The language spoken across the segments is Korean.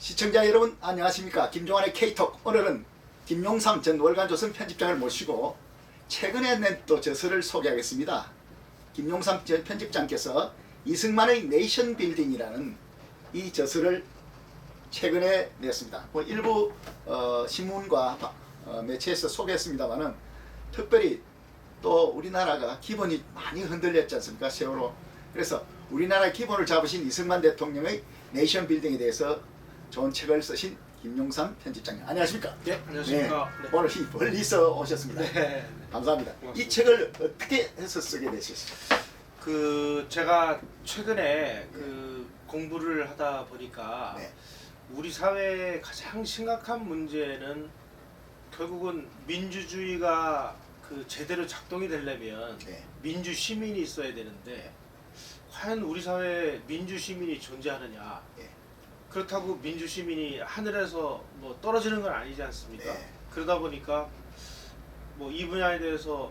시청자 여러분 안녕하십니까. 김종환의 K톡. 오늘은 김용삼 전 월간조선 편집장을 모시고 최근에 낸 또 저서를 소개하겠습니다. 김용삼 전 편집장께서 이승만의 네이션 빌딩이라는 이 저서를 최근에 냈습니다. 뭐 일부 신문과 매체에서 소개했습니다만은 특별히 또 우리나라가 기본이 많이 흔들렸지 않습니까? 세월호. 그래서 우리나라의 기본을 잡으신 이승만 대통령의 네이션 빌딩에 대해서 좋은 책을 쓰신 김용삼 편집장님 안녕하십니까? 네, 안녕하십니까? 네, 오늘 멀리서 오셨습니다. 네, 감사합니다. 고맙습니다. 이 책을 어떻게 해서 쓰게 되셨어요? 제가 최근에 공부를 하다 보니까 네. 우리 사회의 가장 심각한 문제는 결국은 민주주의가 제대로 작동이 되려면 네. 민주 시민이 있어야 되는데 과연 우리 사회에 민주 시민이 존재하느냐? 네. 그렇다고 민주 시민이 하늘에서 뭐 떨어지는 건 아니지 않습니까? 네. 그러다 보니까 뭐 이 분야에 대해서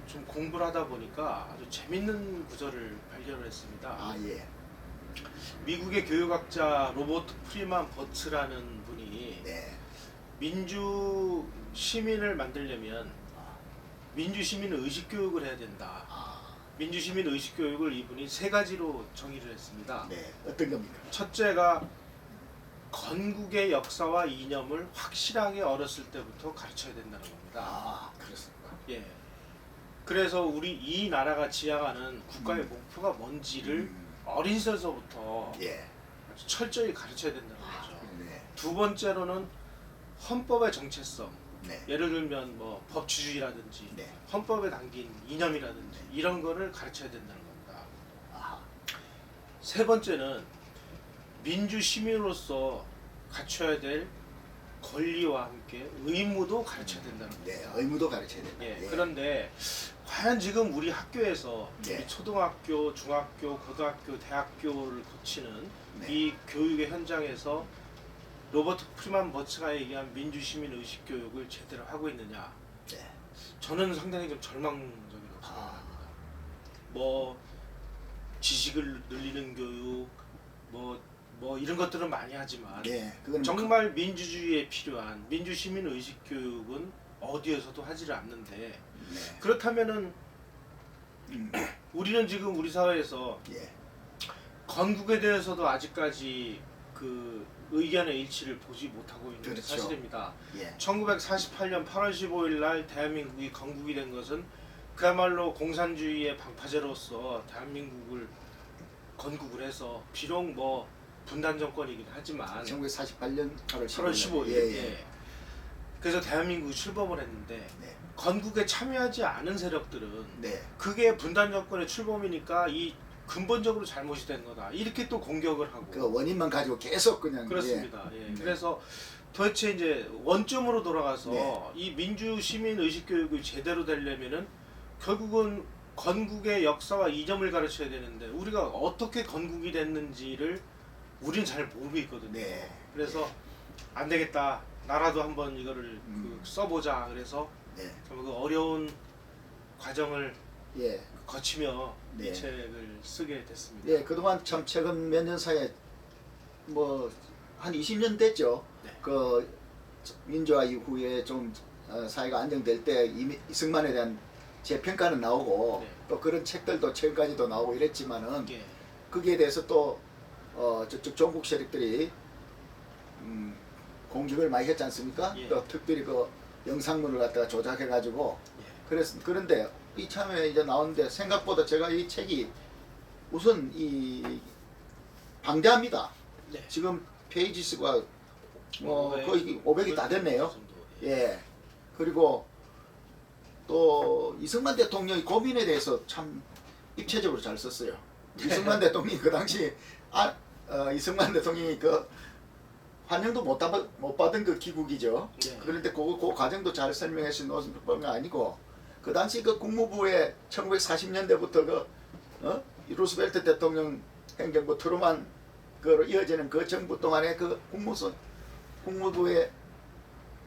좀 공부를 하다 보니까 아주 재밌는 구절을 발견을 했습니다. 아 예. 미국의 교육학자 로버트 프리만 버츠라는 분이 네. 민주 시민을 만들려면 민주 시민은 의식 교육을 해야 된다. 민주 시민 의식 교육을 이분이 세 가지로 정의를 했습니다. 네. 어떤 겁니까? 첫째가 건국의 역사와 이념을 확실하게 어렸을 때부터 가르쳐야 된다는 겁니다. 아 그렇습니까? 예. 그래서 우리 이 나라가 지향하는 국가의 목표가 뭔지를 어린 시절서부터 예. 아주 철저히 가르쳐야 된다는 거죠. 네. 두 번째로는 헌법의 정체성. 네. 예를 들면 뭐 법치주의라든지 네. 헌법에 담긴 이념이라든지 이런 거를 가르쳐야 된다는 겁니다. 아하. 세 번째는 민주 시민으로서 갖춰야 될 권리와 함께 의무도 가르쳐야 된다는 겁니다. 네. 의무도 가르쳐야 된다. 예, 그런데 과연 지금 우리 학교에서 네. 우리 초등학교, 중학교, 고등학교, 대학교를 거치는 네. 이 교육의 현장에서 로버트 프리만 버츠가 얘기한 민주시민 의식 교육을 제대로 하고 있느냐? 네. 저는 상당히 좀 절망적이라고 생각합니다. 뭐 지식을 늘리는 교육, 뭐 이런 것들은 많이 하지만 네. 그건 정말 민주주의에 필요한 민주시민 의식 교육은 어디에서도 하지를 않는데 네. 그렇다면은 우리는 지금 우리 사회에서 예. 건국에 대해서도 아직까지 의견의 일치를 보지 못하고 있는 게 그렇죠. 사실입니다. 예. 1948년 8월 15일 날 대한민국이 건국이 된 것은 그야말로 공산주의의 방파제로서 대한민국을 건국을 해서 비록 뭐 분단 정권이긴 하지만 1948년 8월 8월 15일 예. 예. 그래서 대한민국이 출범을 했는데 네. 건국에 참여하지 않은 세력들은 네. 그게 분단 정권의 출범이니까 이 근본적으로 잘못이 된 거다 이렇게 또 공격을 하고 그 원인만 가지고 계속 그냥 그렇습니다. 예. 네. 그래서 도대체 이제 원점으로 돌아가서 네. 이 민주 시민 의식 교육이 제대로 되려면은 결국은 건국의 역사와 이념을 가르쳐야 되는데 우리가 어떻게 건국이 됐는지를 우리는 잘 모르고 있거든요. 네. 그래서 안 되겠다. 나라도 한번 이거를 써보자. 그래서 네. 정말 어려운 과정을 예. 거치며 네. 이 책을 쓰게 됐습니다. 예, 그동안 참 최근 몇 년 사이에 뭐 한 20년 됐죠. 네. 그 민주화 이후에 좀 사회가 안정될 때 이승만에 대한 재평가는 나오고 네. 또 그런 책들도 최근까지도 나오고 이랬지만은 예. 거기에 대해서 또 저쪽 종국 세력들이 공격을 많이 했지 않습니까? 예. 또 특별히 그 영상물을 갖다가 조작해 가지고 예. 그런데 이참에 이제 나오는데 생각보다 제가 이 책이 우선 방대합니다. 네. 지금 페이지 수가 뭐 500, 거의 500이 다 됐네요. 정도, 예. 그리고 또 이승만 대통령의 고민에 대해서 참 입체적으로 잘 썼어요. 이승만 대통령이 그 당시 이승만 대통령이 그 환영도 못 받은 그 기국이죠. 네. 그런데 그 과정도 잘 설명해 놓은 건 아니고 그 당시 그 국무부에 1940년대부터 루스벨트 대통령 행정부 트루만 그 이어지는 그 정부 동안에 그 국무부에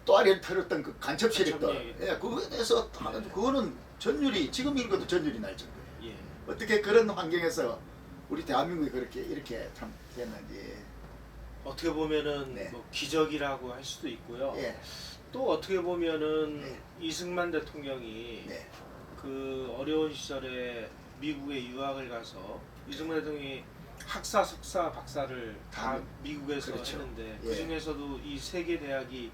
또아리를 펴렸던 그 간첩 세력들, 예, 그거에 대해서 그거는 전율이 지금 읽어도 전율이 날 정도예요. 예. 어떻게 그런 환경에서 우리 대한민국이 이렇게 참 됐는지. 어떻게 보면은 네. 뭐 기적이라고 할 수도 있고요. 예. 또 어떻게 보면은 네. 이승만 대통령이 네. 그 어려운 시절에 미국에 유학을 가서 이승만 대통령이 학사, 석사, 박사를 다 다 미국에서 그렇죠. 했는데 예. 그 중에서도 이 세 개 대학이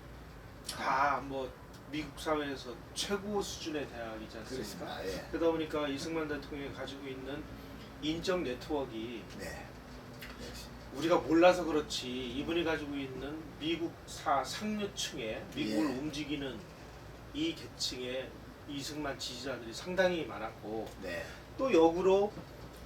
다 뭐 미국 사회에서 최고 수준의 대학이지 않습니까? 그렇습니다. 예. 그러다 보니까 이승만 대통령이 가지고 있는 인적 네트워크 네. 우리가 몰라서 그렇지 이분이 가지고 있는 미국사 상류층의 미국을 예. 움직이는 이 계층의 이승만 지지자들이 상당히 많았고 네. 또 역으로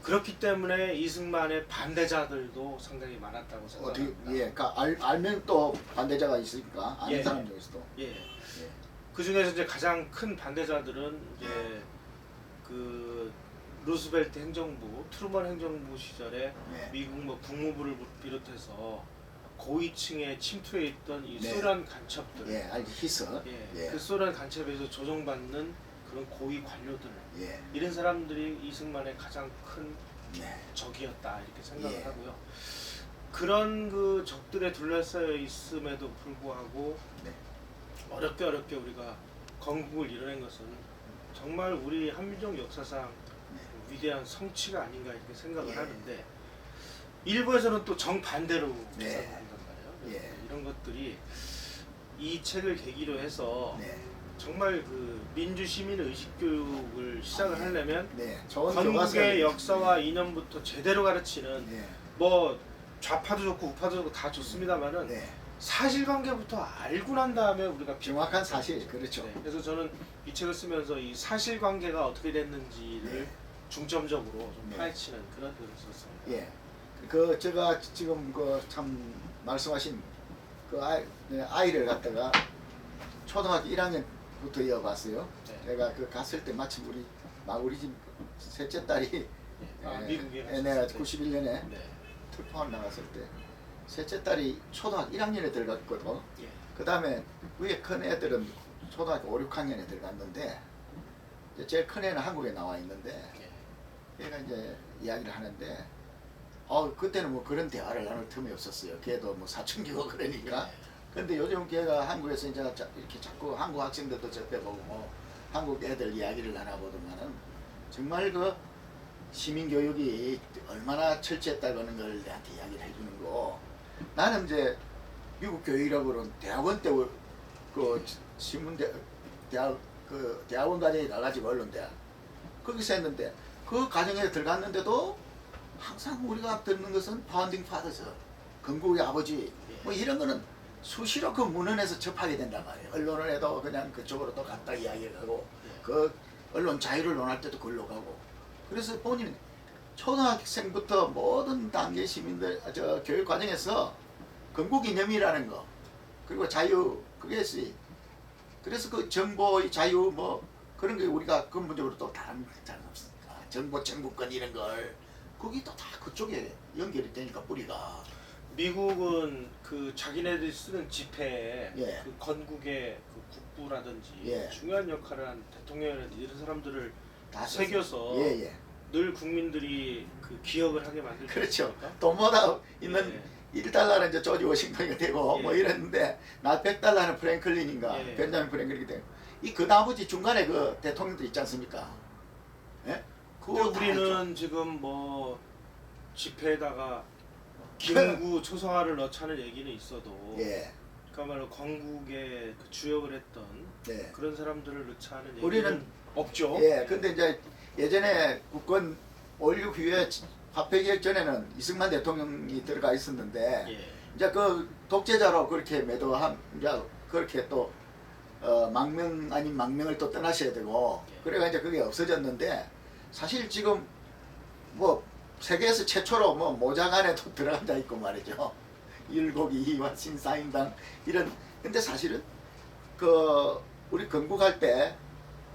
그렇기 때문에 이승만의 반대자들도 상당히 많았다고 어떻게 생각합니다. 예. 그러니까 알면 또 반대자가 있으니까 아는 예. 사람 중에서도. 예. 예. 그 중에서 이제 가장 큰 반대자들은 이제 그 루스벨트 행정부, 트루먼 행정부 시절에 네. 미국 뭐 국무부를 비롯해서 고위층에 침투해 있던 이 네. 소련 간첩들, 예. 알지 히스. 예, 예. 그 소련 간첩에서 조종받는 그런 고위 관료들 예. 이런 사람들이 이승만의 가장 큰 네. 적이었다 이렇게 생각을 예. 하고요. 그런 그 적들에 둘러싸여 있음에도 불구하고 네. 어렵게 우리가 건국을 이뤄낸 것은 정말 우리 한민족 역사상 위대한 성취가 아닌가 이렇게 생각을 예. 하는데 일부에서는 또 정반대로 네. 해석을 한단 말이에요. 그래서 예. 이런 것들이 이 책을 계기로 해서 네. 정말 그 민주 시민 의식 교육을 시작을 하려면 네. 좋은 건국의 교과서를- 역사와 이념부터 제대로 가르치는 네. 뭐 좌파도 좋고 우파도 좋고 다 좋습니다만은 네. 사실관계부터 알고 난 다음에 우리가 정확한 사실 그렇죠. 네, 그래서 저는 이 책을 쓰면서 이 사실관계가 어떻게 됐는지를 네. 중점적으로 좀 네. 파헤치는 그런 글을 썼습니다. 예. 그 제가 지금 그 참 말씀하신 그 아이를 갖다가 초등학교 1학년부터 이어봤어요. 네. 내가 그 갔을 때 마침 우리 집 셋째 딸이 미국에 내가 갔을 때. 91년에 네. 특파원 나갔을 때 셋째 딸이 초등학교 1학년에 들어갔거든. 예. 그 다음에 위에 큰 애들은 초등학교 5, 6학년에 들어갔는데 이제 제일 큰 애는 한국에 나와 있는데 예. 얘가 이제 이야기를 하는데 그때는 뭐 그런 대화를 나눌 틈이 없었어요. 걔도 뭐 사춘기고 그러니까. 근데 요즘 걔가 한국에서 이제 이렇게 자꾸 한국 학생들도 접해 보고 뭐 한국 애들 이야기를 나눠보더만은 정말 그 시민교육이 얼마나 철저했다고 하는 걸 내한테 이야기를 해주는 거. 나는 이제 미국 교육이라고 그러면 대학원 때 그 대학원 과정에 가가지고 언론대학 거기서 했는데 그 과정에 들어갔는데도 항상 우리가 듣는 것은 파운딩 파더스 건국의 아버지 뭐 이런 거는 수시로 그 문헌에서 접하게 된단 말이에요. 언론을 해도 그냥 그쪽으로 또 갔다 이야기를 하고 그 언론 자유를 논할 때도 글로 가고 그래서 본인은 초등학생부터 모든 단계 시민들 교육 과정에서 건국 이념이라는 거 그리고 자유 그것이 그래서 그 정보의 자유 뭐 그런 게 우리가 근본적으로 또 다른 잘 없으니까 정보 청구권 이런 걸 거기 또 다 그쪽에 연결이 되니까 뿌리가 미국은 그 자기네들이 쓰는 집회에 예. 그 건국의 그 국부라든지 예. 중요한 역할을 한 대통령이라든지 이런 사람들을 다 새겨서 예예 늘 국민들이 그 기억을 하게 만들지 그렇죠. 않습니까? 돈보다 있는 1달러는 이제 조지 워싱턴이 되고 예. 뭐 이랬는데 나 100달러는 프랭클린인가 예. 벤자민 프랭클린이 되고 이 그 나머지 중간에 그 대통령들 있지 않습니까? 예? 근데 그거 다 알죠. 우리는 지금 뭐 집회에다가 김구 초성화를 넣자는 얘기는 있어도 예. 그야말로 건국에 그 주역을 했던 네. 그런 사람들을 넣자는 얘기는 우리는 없죠. 예. 근데 이제 예전에 국권 5.16 이후에 화폐개혁 전에는 이승만 대통령이 들어가 있었는데 예. 이제 그 독재자로 그렇게 매도한 이제 그렇게 또 망명 아닌 망명을 또 떠나셔야 되고 그래가 이제 그게 없어졌는데 사실 지금 뭐 세계에서 최초로 뭐 모장 안에도 들어간다 있고 말이죠. 일곡이 이와 신사임당 이런 근데 사실은 그 우리 건국할 때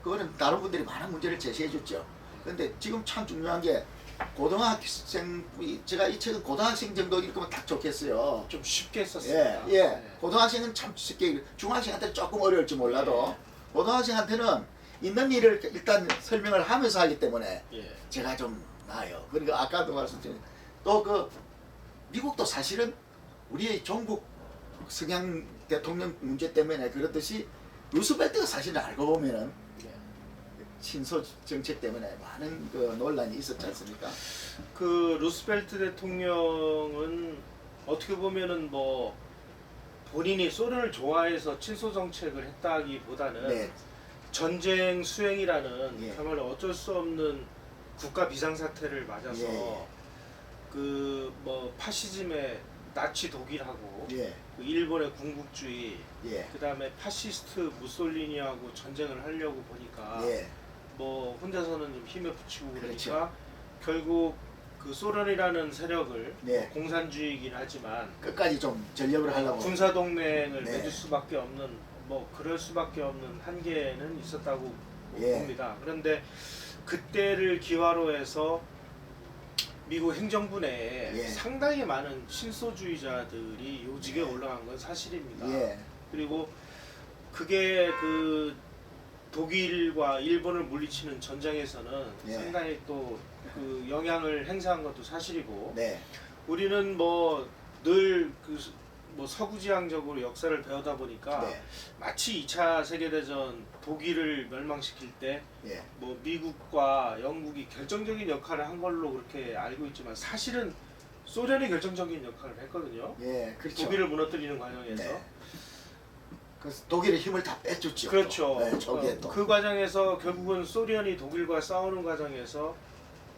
그거는 다른 분들이 많은 문제를 제시해 줬죠. 근데 지금 참 중요한 게 고등학생 제가 이 책은 고등학생 정도 읽으면 딱 좋겠어요. 좀 쉽게 썼습니다. 예. 네. 고등학생은 참 쉽게 중학생한테 조금 어려울지 몰라도 예. 고등학생한테는 있는 일을 일단 설명을 하면서 하기 때문에 예. 제가 좀 나아요. 그러니까 아까도 말씀드린 또 그 미국도 사실은 우리 종북 성향 대통령 문제 때문에 그렇듯이 루스벨트가 사실 알고 보면은 친소 정책 때문에 많은 그 논란이 있었지 않습니까? 그 루스벨트 대통령은 어떻게 보면은 뭐 본인이 소련을 좋아해서 친소 정책을 했다기보다는 네, 전쟁 수행이라는 예. 정말 어쩔 수 없는 국가 비상사태를 맞아서 예. 그 뭐 파시즘의 나치 독일하고 예, 그 일본의 군국주의 예, 그다음에 파시스트 무솔리니하고 전쟁을 하려고 보니까 예, 뭐 혼자서는 좀 힘에 부치고 그러니까 그렇죠. 결국 그 소련이라는 세력을 네. 공산주의이긴 하지만 끝까지 좀 전력을 하려고. 군사 동맹을 네. 맺을 수밖에 없는 뭐 그럴 수밖에 없는 한계는 있었다고 예. 봅니다. 그런데 그때를 기화로 해서 미국 행정부 내에 예. 상당히 많은 신소주의자들이 요직에 올라간 건 사실입니다. 예, 그리고 그게 그 독일과 일본을 물리치는 전쟁에서는 예. 상당히 또 그 영향을 행사한 것도 사실이고 네, 우리는 뭐 늘 그 뭐 서구지향적으로 역사를 배우다 보니까 네, 마치 2차 세계대전 독일을 멸망시킬 때 예, 뭐 미국과 영국이 결정적인 역할을 한 걸로 그렇게 알고 있지만 사실은 소련이 결정적인 역할을 했거든요. 예, 그렇죠. 독일을 무너뜨리는 과정에서. 네. 그래서 독일의 힘을 다 빼줬죠. 그렇죠. 또. 네, 저기에 또. 그 과정에서 결국은 소련이 독일과 싸우는 과정에서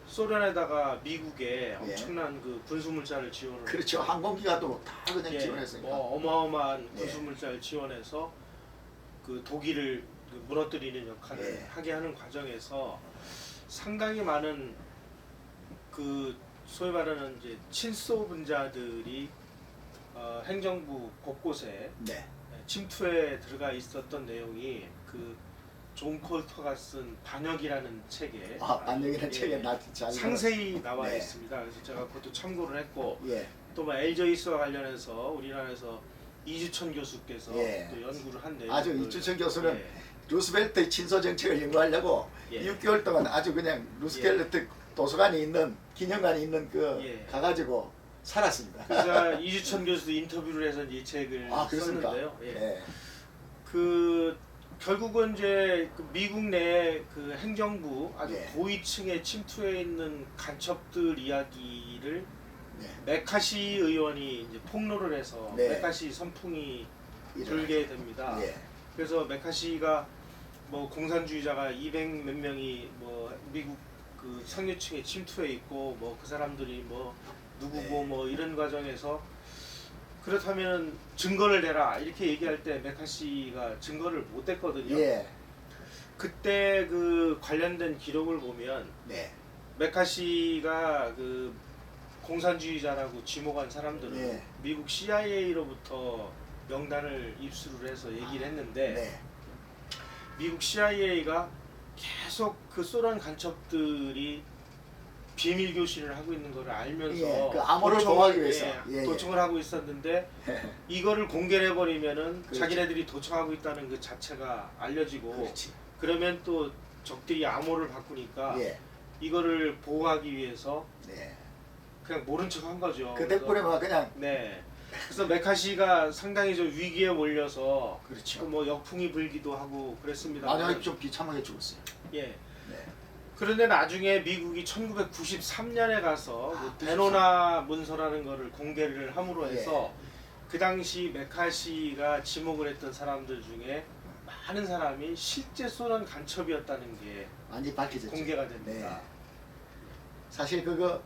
소련에다가 미국에 엄청난 그 군수물자를 지원을 그렇죠. 항공기가도 다 그냥 예, 지원했으니까. 뭐 어마어마한 예. 군수물자를 지원해서 그 독일을 그 무너뜨리는 역할을 예. 하게 하는 과정에서 상당히 많은 그 소위 말하는 이제 친소 분자들이 행정부 곳곳에 네, 침투에 들어가 있었던 내용이 그 존 콜터가 쓴 반역이라는 책에 반역이라는 예, 책에 나 잘. 상세히 나와 네. 있습니다. 그래서 제가 그것도 참고를 했고 예, 또 뭐 엘저이스와 관련해서 우리나라에서 이주천 교수께서 예. 또 연구를 한 내용. 아주 이주천 교수는 루스벨트의 친소 정책을 연구하려고 예. 6개월 동안 아주 그냥 루스벨트 도서관에 있는 기념관에 있는 그 예. 가가지고 살았습니다. 제가 이주천 교수도 인터뷰를 해서 이제 이 책을 그렇습니까? 썼는데요. 예. 예. 그 결국은 이제 그 미국 내 그 행정부 아주 예. 고위층에 침투해 있는 간첩들 이야기를 네. 메카시 의원이 이제 폭로를 해서 네. 메카시 선풍이 일어나죠. 불게 됩니다. 예. 그래서 메카시가 뭐 공산주의자가 200 몇 명이 뭐 미국 그 상류층에 침투해 있고 뭐 그 사람들이 뭐 누구고 네. 뭐 이런 과정에서 그렇다면 증거를 대라 이렇게 얘기할 때 메카시가 증거를 못 댔거든요. 예. 그때 그 관련된 기록을 보면 네. 메카시가 그 공산주의자라고 지목한 사람들은 네. 미국 CIA로부터 명단을 입수를 해서 얘기를 했는데 네. 미국 CIA가 계속 그 소련 간첩들이 비밀 교신을 하고 있는 걸 알면서 예, 그 암호를 도청을- 보호하기 위해서. 예, 예, 예. 도청을 하고 있었는데 이거를 공개를 해버리면은 그렇지. 자기네들이 도청하고 있다는 그 자체가 알려지고 그렇지. 그러면 또 적들이 암호를 바꾸니까 예. 이거를 보호하기 위해서 네. 그냥 모른 척 한 거죠. 그 덕분에 막 그냥 네. 그래서 메카시가 상당히 좀 위기에 몰려서 그렇죠. 또 뭐 역풍이 불기도 하고 그랬습니다. 마지막에 좀 비참하게 죽었어요. 예. 네. 그런데 나중에 미국이 1993년에 가서 그 93. 베노나 문서라는 거를 공개를 함으로 예. 해서 그 당시 메카시가 지목을 했던 사람들 중에 많은 사람이 실제 소련 간첩이었다는 게 완전히 밝혀졌죠. 공개가 됩니다. 네. 사실 그거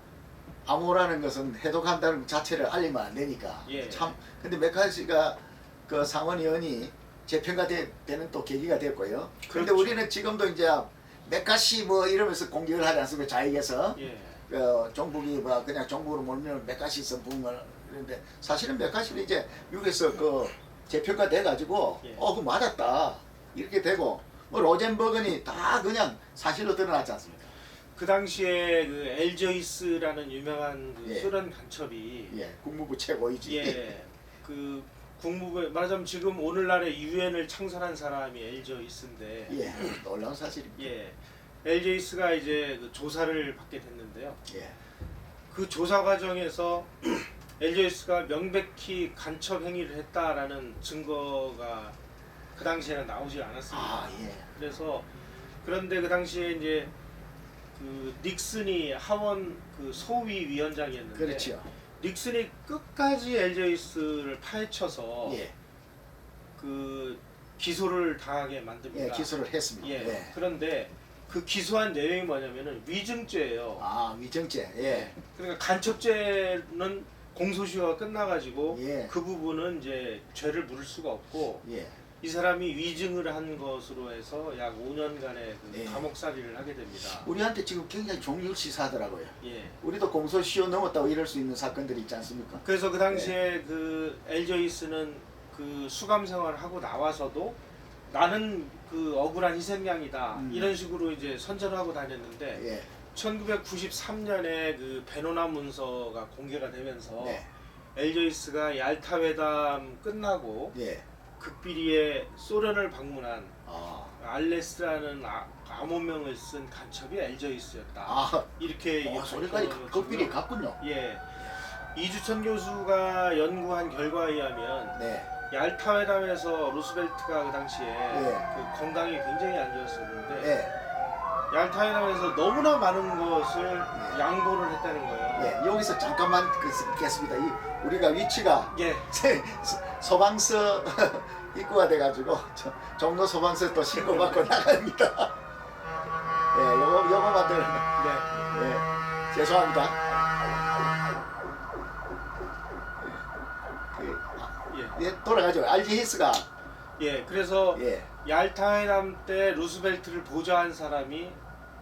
암호라는 것은 해독한다는 것 자체를 알리면 안 되니까. 예. 참 근데 메카시가 그 상원의원이 재편가 되는 또 계기가 됐고요. 그런데 그렇죠. 우리는 지금도 이제 메카시 뭐 이러면서 공격을 하지 않습니까? 자익에서 예. 종북이 뭐 그냥 종북으로 몰면 메카시 선풍을 그런데 사실은 메카시는 이제 미국에서 그 재평가 돼가지고 예. 그 맞았다 이렇게 되고 뭐 로젠버그니 다 그냥 사실로 드러났지 않습니까? 그 당시에 그 엘저이스라는 유명한 그 예. 소련 간첩이 예, 국무부 최고이지. 예. 그 국무부에 말하자면 지금 오늘날의 유엔을 창설한 사람이 엘저이스인데 예, 놀라운 사실입니다. 예. 엘제이스가 이제 그 조사를 받게 됐는데요. 예, 그 조사 과정에서 LGUS가 명백히 간첩 행위를 했다라는 증거가 그 당시에는 나오지 않았습니다. 아 예. 그래서 그런데 그 당시에 이제 그 닉슨이 하원 그 소위 위원장이었는데 그렇죠. 닉슨이 끝까지 LGUS를 파헤쳐서 예. 그 기소를 당하게 만듭니다. 예, 기소를 했습니다. 예. 예. 그런데 그 기소한 내용이 뭐냐면은 위증죄예요. 아 위정죄. 예. 그러니까 간첩죄는 공소시효가 끝나가지고 예. 그 부분은 이제 죄를 물을 수가 없고 예. 이 사람이 위증을 한 것으로 해서 약 5년간의 그 예. 감옥살이를 하게 됩니다. 우리한테 지금 굉장히 종일시사하더라고요. 예. 우리도 공소시효 넘었다고 이럴 수 있는 사건들이 있지 않습니까? 그래서 그 당시에 그 LGUS는 그 수감 생활을 하고 나와서도 나는 그 억울한 희생양이다 이런 식으로 이제 선전을 하고 다녔는데 예. 1993년에 그 베노나 문서가 공개가 되면서 네. LGUS가 얄타 회담 끝나고 예. 극비리에 소련을 방문한 아. 알레스라는 암호명을 쓴 간첩이 LGUS였다. 아. 이렇게 소리까지 극비리 갔군요. 예. 이주천 교수가 연구한 결과에 의하면 네. 얄타 회담에서 루스벨트가 그 당시에 그 건강이 굉장히 안 좋았었는데 예. 얄타 회담에서 너무나 많은 것을 예. 양보를 했다는 거예요. 예. 여기서 잠깐만 뵙겠습니다. 우리가 위치가 예. 소방서 입구가 돼가지고 종로 소방서 또 신고받고 나갑니다. 예, 요거만들 네. 예, 죄송합니다. 예, 돌아가죠. RG히스가 예. 그래서 예, 얄타 회담 때 루스벨트를 보좌한 사람이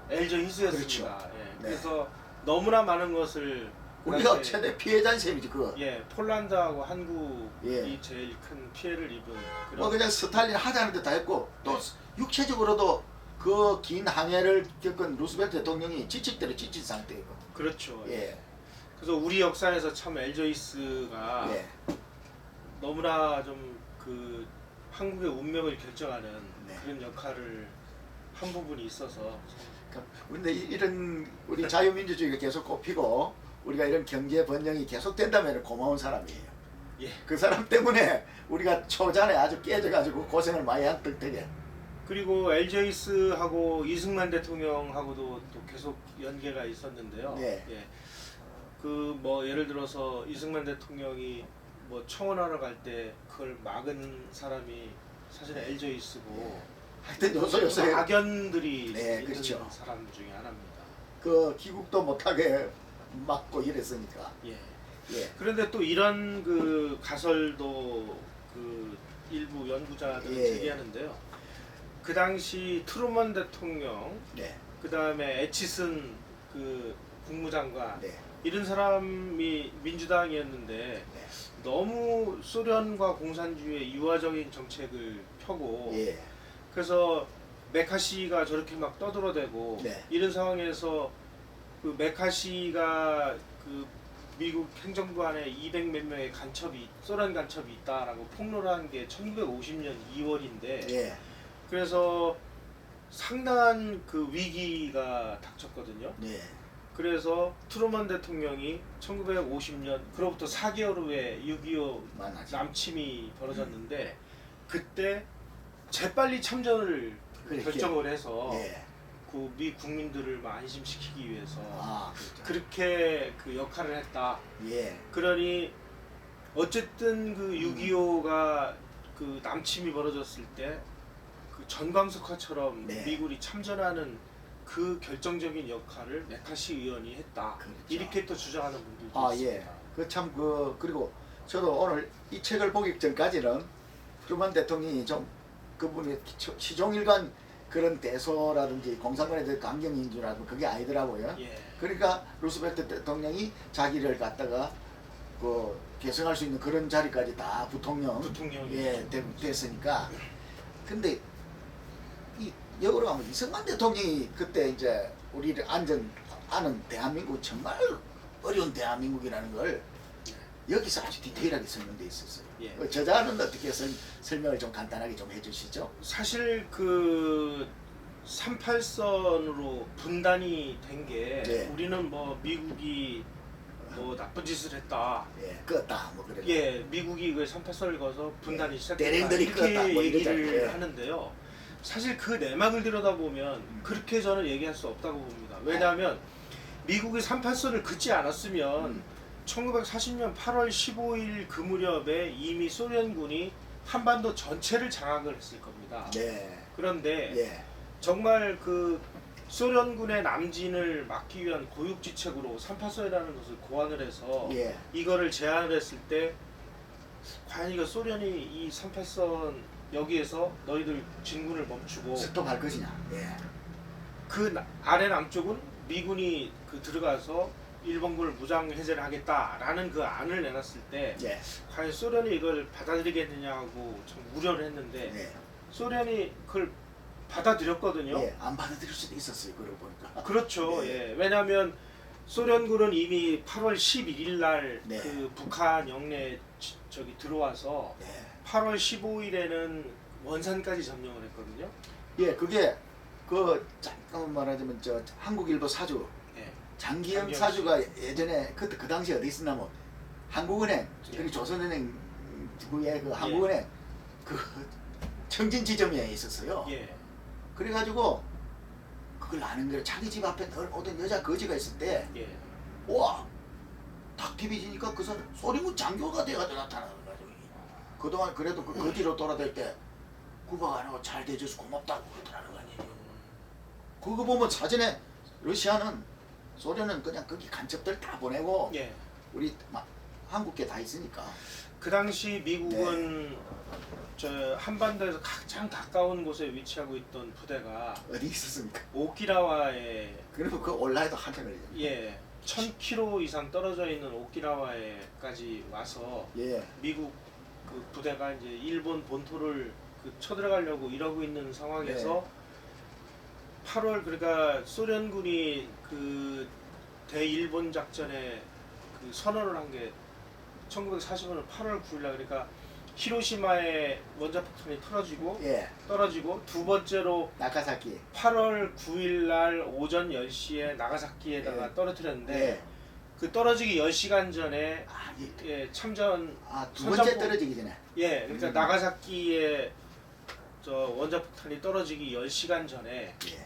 LG 히스였습니다. 그렇죠. 예. 네. 그래서 너무나 많은 것을 우리가 당시에 최대 피해자인 셈이지 그거. 예, 폴란드하고 한국이 예. 제일 큰 피해를 입은 그런 뭐 그냥 스탈린 하자는 데 다 했고 또 네. 육체적으로도 그 긴 항해를 겪은 루스벨트 대통령이 지칠 지친 상태이고. 그렇죠. 예, 그래서 우리 역사에서 참 LG히스가 예, 너무나 좀 그 한국의 운명을 결정하는 네. 그런 역할을 한 부분이 있어서 근데 이런 우리 자유민주주의가 계속 꼽히고 우리가 이런 경제 번영이 계속 된다면 고마운 사람이에요. 예. 그 사람 때문에 우리가 초반에 아주 깨져가지고 고생을 많이 한 덕택에. 그리고 LG히스하고 이승만 대통령하고도 또 계속 연계가 있었는데요. 네. 예. 그 뭐 예를 들어서 이승만 대통령이 뭐 청원하러 갈 때 그걸 막은 사람이 사실은 LG히스고 하여튼 요새 악연들이 네, 있는 그렇죠. 사람 중에 하나입니다. 그 귀국도 못하게 막고 이랬으니까. 예. 예, 그런데 또 이런 그 가설도 그 일부 연구자들이 예. 제기하는데요. 그 당시 트루먼 대통령, 네, 그 다음에 애치슨 그 국무장관 네, 이런 사람이 민주당이었는데 네. 너무 소련과 공산주의의 유화적인 정책을 펴고 예, 그래서 메카시가 저렇게 막 떠들어대고 네. 이런 상황에서 그 메카시가 그 미국 행정부 안에 200 몇 명의 간첩이 소련 간첩이 있다라고 폭로를 한 게 1950년 2월인데 예, 그래서 상당한 그 위기가 닥쳤거든요. 네, 그래서 트루먼 대통령이 1950년 그로부터 4개월 후에 6.25 만나죠. 남침이 벌어졌는데 그때 재빨리 참전을 그렇게. 결정을 해서 예, 그 미 국민들을 막 안심시키기 위해서 아, 그렇죠. 그렇게 그 역할을 했다. 예, 그러니 어쨌든 그 6.25가 그 남침이 벌어졌을 때 그 전광석화처럼 네. 미군이 참전하는 그 결정적인 역할을 메카시 의원이 했다. 그렇죠. 이렇게 또 주장하는 분들도 아, 있습니다. 예. 그 참 그리고 저도 오늘 이 책을 보기 전까지는 트루먼 대통령이 좀 그분이 시종일관 그런 대소라든지 공산당에 대한 강경인 줄 알고 그게 아니더라고요. 예. 그러니까 루스벨트 대통령이 자기를 갖다가 그 계승할 수 있는 그런 자리까지 다 부통령이 예, 됐으니까. 근데 이 역으로 하면 이승만 대통령이 그때 이제 우리를 아는 대한민국 정말 어려운 대한민국이라는 걸 여기서 아주 디테일하게 설명돼 있었어요. 예. 저자는 어떻게 설명을 좀 간단하게 좀 해주시죠? 사실 그 38선으로 분단이 된 게 네. 우리는 뭐 미국이 뭐 나쁜 짓을 했다. 예, 껐다 뭐 그래. 예, 미국이 그 38선을 거서 분단이 시작됐다. 대령들이 이렇게 껐다 뭐 얘기를 이러잖아요. 예. 하는데요. 사실 그 내막을 들여다보면 그렇게 저는 얘기할 수 없다고 봅니다. 왜냐하면 미국이 38선을 긋지 않았으면 1940년 8월 15일 그 무렵에 이미 소련군이 한반도 전체를 장악을 했을 겁니다. 네. 그런데 예. 정말 그 소련군의 남진을 막기 위한 고육지책으로 38선이라는 것을 고안을 해서 예. 이거를 제안을 했을 때 과연 이거 소련이 이 38선 여기에서 너희들 진군을 멈추고 스톱할 것이냐. 예. 그 아래 남쪽은 미군이 그 들어가서 일본군을 무장 해제를 하겠다라는 그 안을 내놨을 때 예. 과연 소련이 이걸 받아들이겠느냐고 참 우려를 했는데 예. 소련이 그걸 받아들였거든요. 예. 안 받아들일 수도 있었어요. 그러고 보니까. 그렇죠. 네. 예. 왜냐하면 소련군은 이미 8월 11일 날 네. 그 북한 영내에 저기 들어와서 예. 8월 15일에는 원산까지 점령을 했거든요. 예, 그게 그 잠깐 말하자면 저 한국일보 사주 예. 장기영 장기영 사주가 예전에 그 당시 어디 있었냐면 한국은행 예. 그리고 조선은행 그에 그 한국은행 그 청진 지점에 있었어요. 예. 그래가지고 그걸 아는 거예요. 자기 집 앞에 어떤 여자 거지가 있을 때 예. 와! 탁 TV 지니까 그 사람 소리문 장교가 돼가지고 나타나는 거죠. 그동안 그래도 그 거지로 돌아다닐 때 구박 안 하고 잘 대줘서 고맙다고 그러더라는 거 아니에요. 그거 보면 사전에 러시아는 소련은 그냥 거기 간첩들 다 보내고 예. 우리 막 한국계 다 있으니까. 그 당시 미국은 저 한반도에서 가장 가까운 곳에 위치하고 있던 부대가 어디 있었습니까? 오키나와에 그리고 그 올라해도 한참 걸리죠. 예 1000km 이상 떨어져 있는 오키나와에까지 와서 예. 미국 그 부대가 이제 일본 본토를 그 쳐들어가려고 이러고 있는 상황에서 8월 그러니까 소련군이 그 대일본 작전에 그 선언을 한 게 1945년 8월 9일 날 그러니까 히로시마에 원자폭탄이 예. 떨어지고 두 번째로 나카사키. 8월 9일 날 오전 10시에 나가사키에다가 예. 떨어뜨렸는데 예. 그 떨어지기 10시간 전에 아, 예. 예, 참전 두 번째 선전포- 떨어지기 전에. 예, 그러니까 나가사키에 저 원자폭탄이 떨어지기 10시간 전에 예.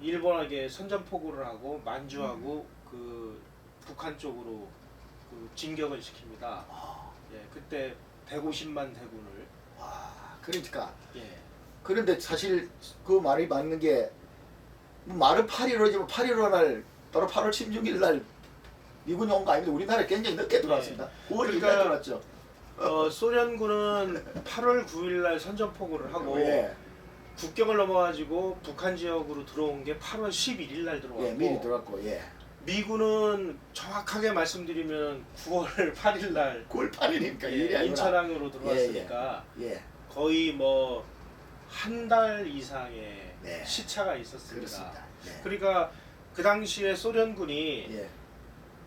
일본에게 선전포고를 하고 만주하고 그 북한 쪽으로 그 진격을 시킵니다. 아, 예, 그때 150만 대군을 와, 그러니까. 예, 그런데 사실 그 말이 맞는 게 말은 8.15지만 8.15 날 바로 8월 16일 날 미군이 온 거 아닙니다. 우리나라에 굉장히 늦게 들어왔습니다. 9월 1일 날 그러니까 들어왔죠. 소련군은 8월 9일 날 선전포고를 하고 예. 국경을 넘어가지고 북한 지역으로 들어온 게 8월 11일 날 들어왔고 예, 미리 들어왔고. 예. 미군은 정확하게 말씀드리면 9월 8일 날 9월 8일이니까 예, 인천항으로 들어왔으니까 예. 거의 뭐 한 달 이상의 네. 시차가 있었습니다. 그렇습니다. 네. 그러니까 그 당시에 소련군이 예.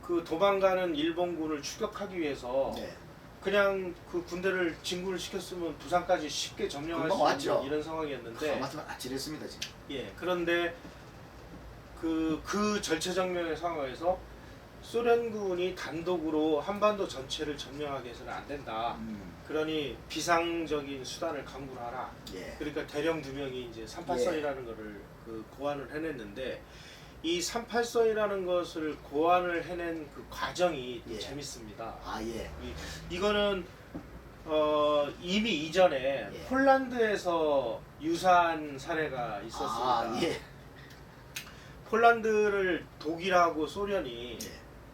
그 도망가는 일본군을 추격하기 위해서 네. 그냥 그 군대를 진군을 시켰으면 부산까지 쉽게 점령할 금방 수 왔죠. 있는 이런 상황이었는데 아마도 아찔했습니다 지금. 예 그런데 그 절체절명의 상황에서 소련군이 단독으로 한반도 전체를 점령하게 해서는 안 된다. 그러니 비상적인 수단을 강구를 하라. 예. 그러니까 대령 두 명이 이제 38선이라는 거를 그 고안을 해냈는데 이 38선이라는 것을 고안을 해낸 그 과정이 또 예. 재밌습니다. 아 예. 이거는 이미 이전에 예. 폴란드에서 유사한 사례가 있었습니다. 아 예. 폴란드를 독일하고 소련이 예.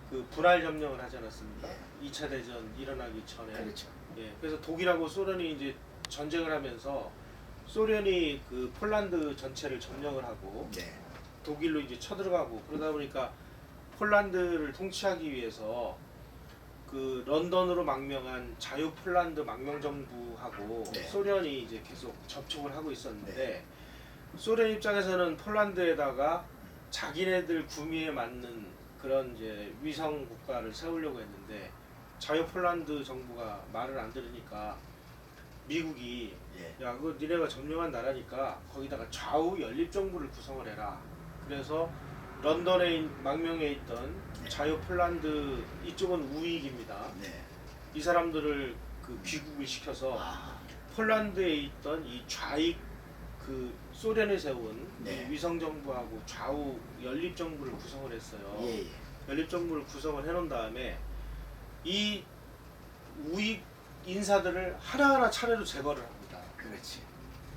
그 분할 점령을 하지 않았습니까? 예. 2차 대전 일어나기 전에. 그렇죠. 예, 그래서 독일하고 소련이 이제 전쟁을 하면서 소련이 그 폴란드 전체를 점령을 하고 네. 독일로 이제 쳐들어가고 그러다 보니까 폴란드를 통치하기 위해서 그 런던으로 망명한 자유 폴란드 망명정부하고 네. 소련이 이제 계속 접촉을 하고 있었는데 네. 소련 입장에서는 폴란드에다가 자기네들 구미에 맞는 그런 이제 위성 국가를 세우려고 했는데 자유 폴란드 정부가 말을 안 들으니까 미국이 예. 야 그거 니네가 점령한 나라니까 거기다가 좌우 연립 정부를 구성을 해라. 그래서 런던에 망명해 있던 네. 자유 폴란드 이쪽은 우익입니다. 네. 이 사람들을 그 귀국을 시켜서 아, 폴란드에 있던 이 좌익 그 소련이 세운 네. 이 위성 정부하고 좌우 연립 정부를 구성을 했어요. 예, 예. 연립 정부를 구성을 해놓은 다음에 이 우익 인사들을 하나하나 차례로 제거를 합니다. 그렇지.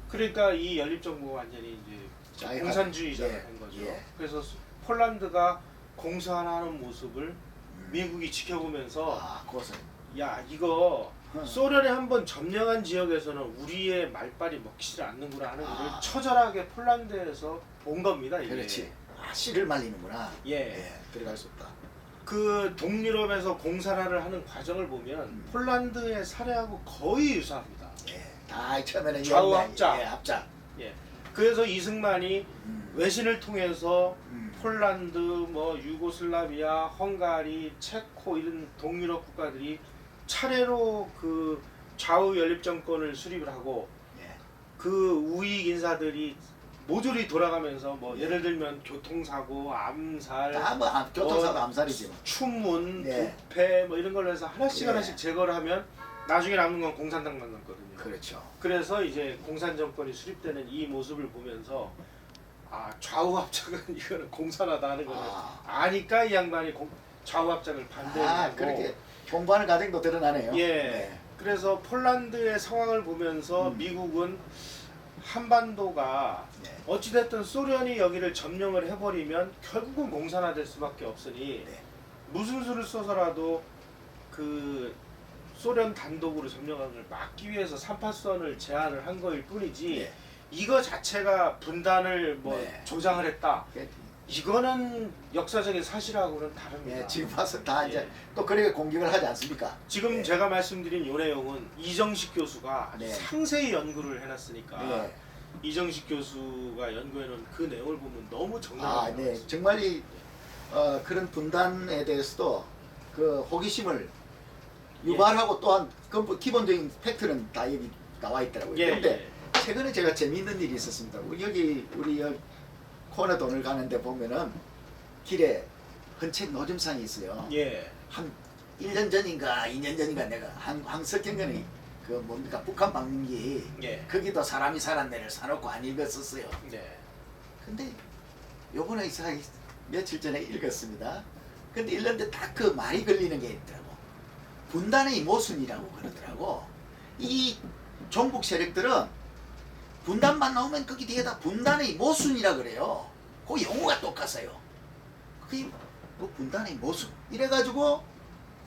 그러니까 이 연립 정부가 완전히 이제 자유화- 공산주의자가 예, 된 거죠. 예. 그래서 폴란드가 공산하는 모습을 음. 미국이 지켜보면서 아, 그것은. 야 이거 어. 소련에 한번 점령한 지역에서는 우리의 말빨이 먹히질 않는구나 하는 것을 아. 처절하게 폴란드에서 본 겁니다. 이게. 그렇지. 아, 씨를 말리는구나. 예. 예, 들어갈 수 없다. 그 동유럽에서 공산화를 하는 과정을 보면 폴란드의 사례하고 거의 유사합니다. 예. 다 처음에는 좌우 연대, 합작. 예, 합작. 예. 그래서 이승만이 외신을 통해서 폴란드, 뭐 유고슬라비아, 헝가리, 체코 이런 동유럽 국가들이 차례로 그 좌우 연립 정권을 수립을 하고 예. 그 우익 인사들이 모조리 돌아가면서 뭐 예를 들면 교통사고, 암살, 다뭐 교통사고 암살이지 뭐. 추문, 네. 부패 뭐 이런 걸로 해서 하나씩 네. 하나씩 제거를 하면 나중에 남는 건 공산당만 남거든요. 그렇죠. 그래서 이제 공산 정권이 수립되는 이 모습을 보면서 아 좌우 합작은 이거는 공산화다 하는 거를 아. 아니까 이 양반이 좌우 합작을 아, 반대하고 그렇게 공부하는 과정도 드러나네요. 예. 네. 그래서 폴란드의 상황을 보면서 미국은 한반도가 네. 어찌됐든 소련이 여기를 점령을 해버리면 결국은 공산화될 수밖에 없으니 네. 무슨 수를 써서라도 그 소련 단독으로 점령을 막기 위해서 3파선을 제안을 한 거일 뿐이지 네. 이거 자체가 분단을 뭐 네. 조장을 했다. 그- 이거는 역사적인 사실하고는 다릅니다. 예, 지금 와서 다 이제 예. 또 그렇게 공격을 하지 않습니까? 지금 네. 제가 말씀드린 요 내용은 이정식 교수가 아주 네. 상세히 연구를 해놨으니까 네. 이정식 교수가 연구해놓은 그 내용을 보면 너무 아, 정확하게 네. 나와있어요. 정말 이 그런 분단에 대해서도 그 호기심을 유발하고 또한 기본적인 팩트는 다 여기 나와 있더라고요. 예, 그런데 예. 최근에 제가 재미있는 일이 있었습니다. 우리 여기 코너돈을 가는데 보면은 길에 헌책 노점상이 있어요. 예. 한 1년 전인가 2년 전인가 내가 황석경전이 그 뭡니까 북한 방문기 예. 거기도 사람이 살았네를 사놓고 안 읽었었어요. 네. 근데 요번에 며칠 전에 읽었습니다. 근데 읽는데 딱 그 말이 걸리는 게 있더라고. 분단의 모순이라고 그러더라고. 이 종북 세력들은 분단만 나오면 거기 뒤에다 분단의 모순이라 그래요. 그 용어가 똑같아요. 그게 뭐 분단의 모순 이래가지고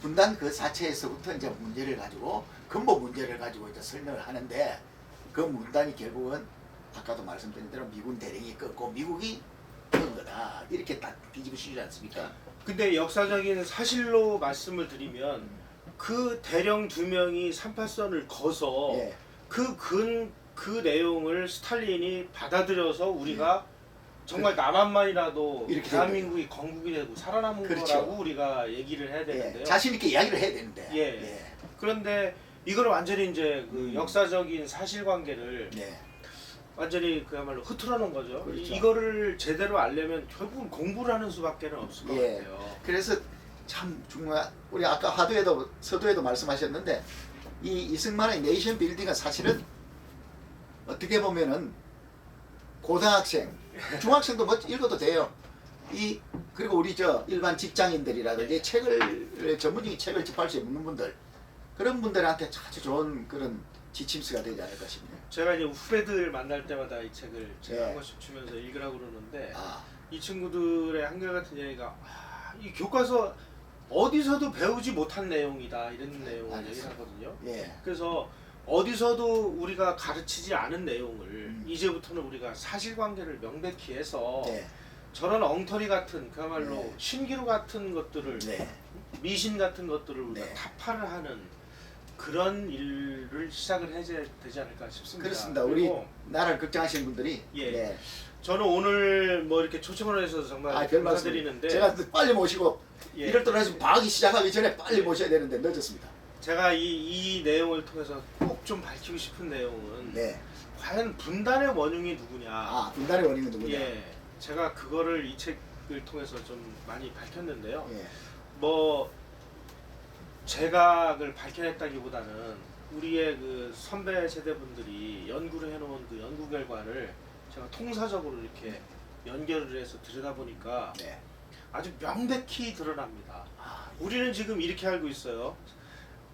분단 그 자체에서부터 이제 문제를 가지고 근본 문제를 가지고 이제 설명을 하는데 그 문단이 결국은 아까도 말씀드린 대로 미군 대령이 꺾고 미국이 그런 거다 이렇게 딱 뒤집어쓰지 않습니까? 근데 역사적인 사실로 말씀을 드리면 그 대령 2명이 3파선을 거서 예. 그 내용을 스탈린이 받아들여서 우리가 정말 남한만이라도 이렇게 대한민국이 건국이 되고 살아남은 그렇죠. 거라고 우리가 얘기를 해야 되는데요. 예. 자신 있게 이야기를 해야 되는데. 예. 그런데 이걸 완전히 이제 그 역사적인 사실관계를 네. 완전히 그야말로 흐트러 놓은 거죠. 그렇죠. 이거를 제대로 알려면 결국은 공부를 하는 수밖에 없을 것 예. 같아요. 그래서 참 정말 우리 아까 서두에도 말씀하셨는데 이 이승만의 네이션 빌딩은 사실은 어떻게 보면은 고등학생, 중학생도 뭐 읽어도 돼요. 그리고 우리 일반 직장인들이라든지 전문적인 책을 접할 수 없는 분들 그런 분들한테 아주 좋은 그런 지침서가 되지 않을까 싶네요. 제가 이제 후배들 만날 때마다 이 책을 제가 예. 한 권씩 주면서 읽으라고 그러는데 아, 이 친구들의 한결같은 얘기가 이 교과서 어디서도 배우지 못한 내용이다 이런 내용을 알겠어요. 얘기를 하거든요. 예. 그래서 어디서도 우리가 가르치지 않은 내용을 이제부터는 우리가 사실관계를 명백히 해서 네. 저런 엉터리 같은 그야말로 네. 신기루 같은 것들을 네. 미신 같은 것들을 우리가 네. 타파를 하는 그런 일을 시작을 해야 되지 않을까 싶습니다. 그렇습니다. 우리 그리고 나라를 걱정하시는 분들이 예. 네. 저는 오늘 뭐 이렇게 초청을 해주셔서 정말 별 말씀. 감사드리는데 제가 빨리 모시고 예. 이럴 때는 방학이 시작하기 전에 빨리 모셔야 되는데 늦었습니다. 제가 이 내용을 통해서 꼭 좀 밝히고 싶은 내용은 네. 과연 분단의 원흉이 누구냐? 분단의 원인은 누구냐? 예, 제가 그거를 이 책 책을 통해서 좀 많이 밝혔는데요. 예. 뭐 제가 그걸 밝혀냈다기보다는 우리의 그 선배 세대분들이 연구를 해놓은 그 연구 결과를 제가 통사적으로 이렇게 연결을 해서 들여다보니까 네. 아주 명백히 드러납니다. 아, 우리는 지금 이렇게 알고 있어요.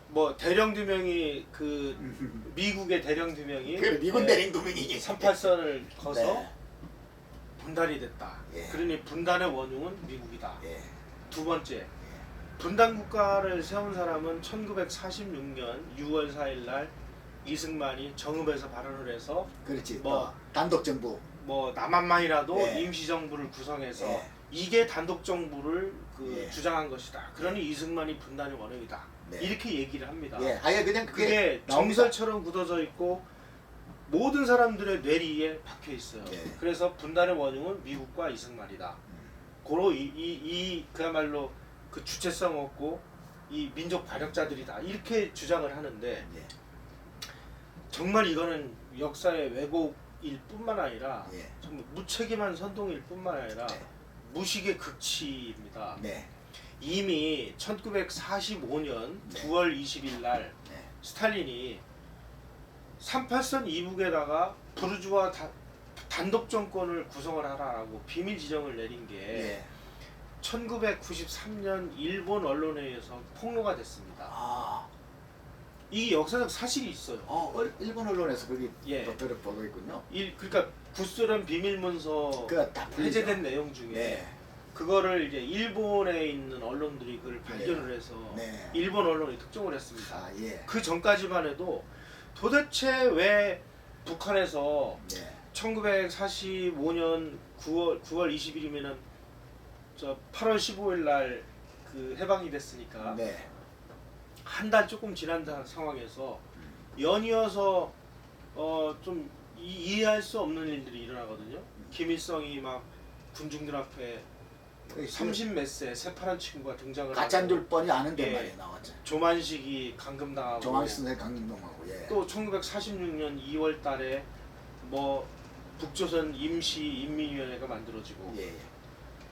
뭐 대령 두 명이 그 미국의 대령 두 명이 그 미군 대령 두 명이 38선을 거서 네. 분단이 됐다. 예. 그러니 분단의 원흉은 미국이다. 예. 두 번째, 분단 국가를 세운 사람은 1946년 6월 4일 날 이승만이 정읍에서 발언을 해서 그렇지. 뭐 단독 정부. 뭐 남한만이라도 예. 임시정부를 구성해서 예. 이게 단독정부를 예. 주장한 것이다. 그러니 이승만이 분단의 원흉이다. 네. 이렇게 얘기를 합니다. 예. 아예 그냥 그게 나옵니다. 정설처럼 굳어져 있고 모든 사람들의 뇌리에 박혀 있어요. 예. 그래서 분단의 원흉은 미국과 이승만이다. 고로 이 그야말로 그 주체성 없고 이 민족 반역자들이다. 이렇게 주장을 하는데 예. 정말 이거는 역사의 왜곡일 뿐만 아니라 예. 정말 무책임한 선동일 뿐만 아니라 네. 무식의 극치입니다. 네. 이미 1945년 네. 9월 20일 날 네. 스탈린이 38선 이북에다가 부르주아 단독 정권을 구성을 하라라고 비밀 지령을 내린 게 예. 1993년 일본 언론에 의해서 폭로가 됐습니다. 아. 이 역사적 사실이 있어요. 일본 언론에서 거기 예. 또 보고 있군요. 그러니까 구소련 비밀 문서 그다 해제된 내용 중에 네. 그거를 이제 일본에 있는 언론들이 그걸 발견을 해서 네. 일본 언론이 특종을 했습니다. 아, 예. 그 전까지만 해도 도대체 왜 북한에서 네. 1945년 9월 20일이면은 저 8월 15일 날 그 해방이 됐으니까 네. 한 달 조금 지난 상황에서 연이어서 좀 이해할 수 없는 일들이 일어나거든요. 김일성이 막 군중들 앞에 30몇 세 새파란 친구가 등장을 가짜인 줄 하고 뻔히 아는데 예. 말이야 나왔죠. 조만식이 감금당하고 정황신의 강림동하고 예. 또 1946년 2월 달에 뭐 북조선 임시인민위원회가 만들어지고 예.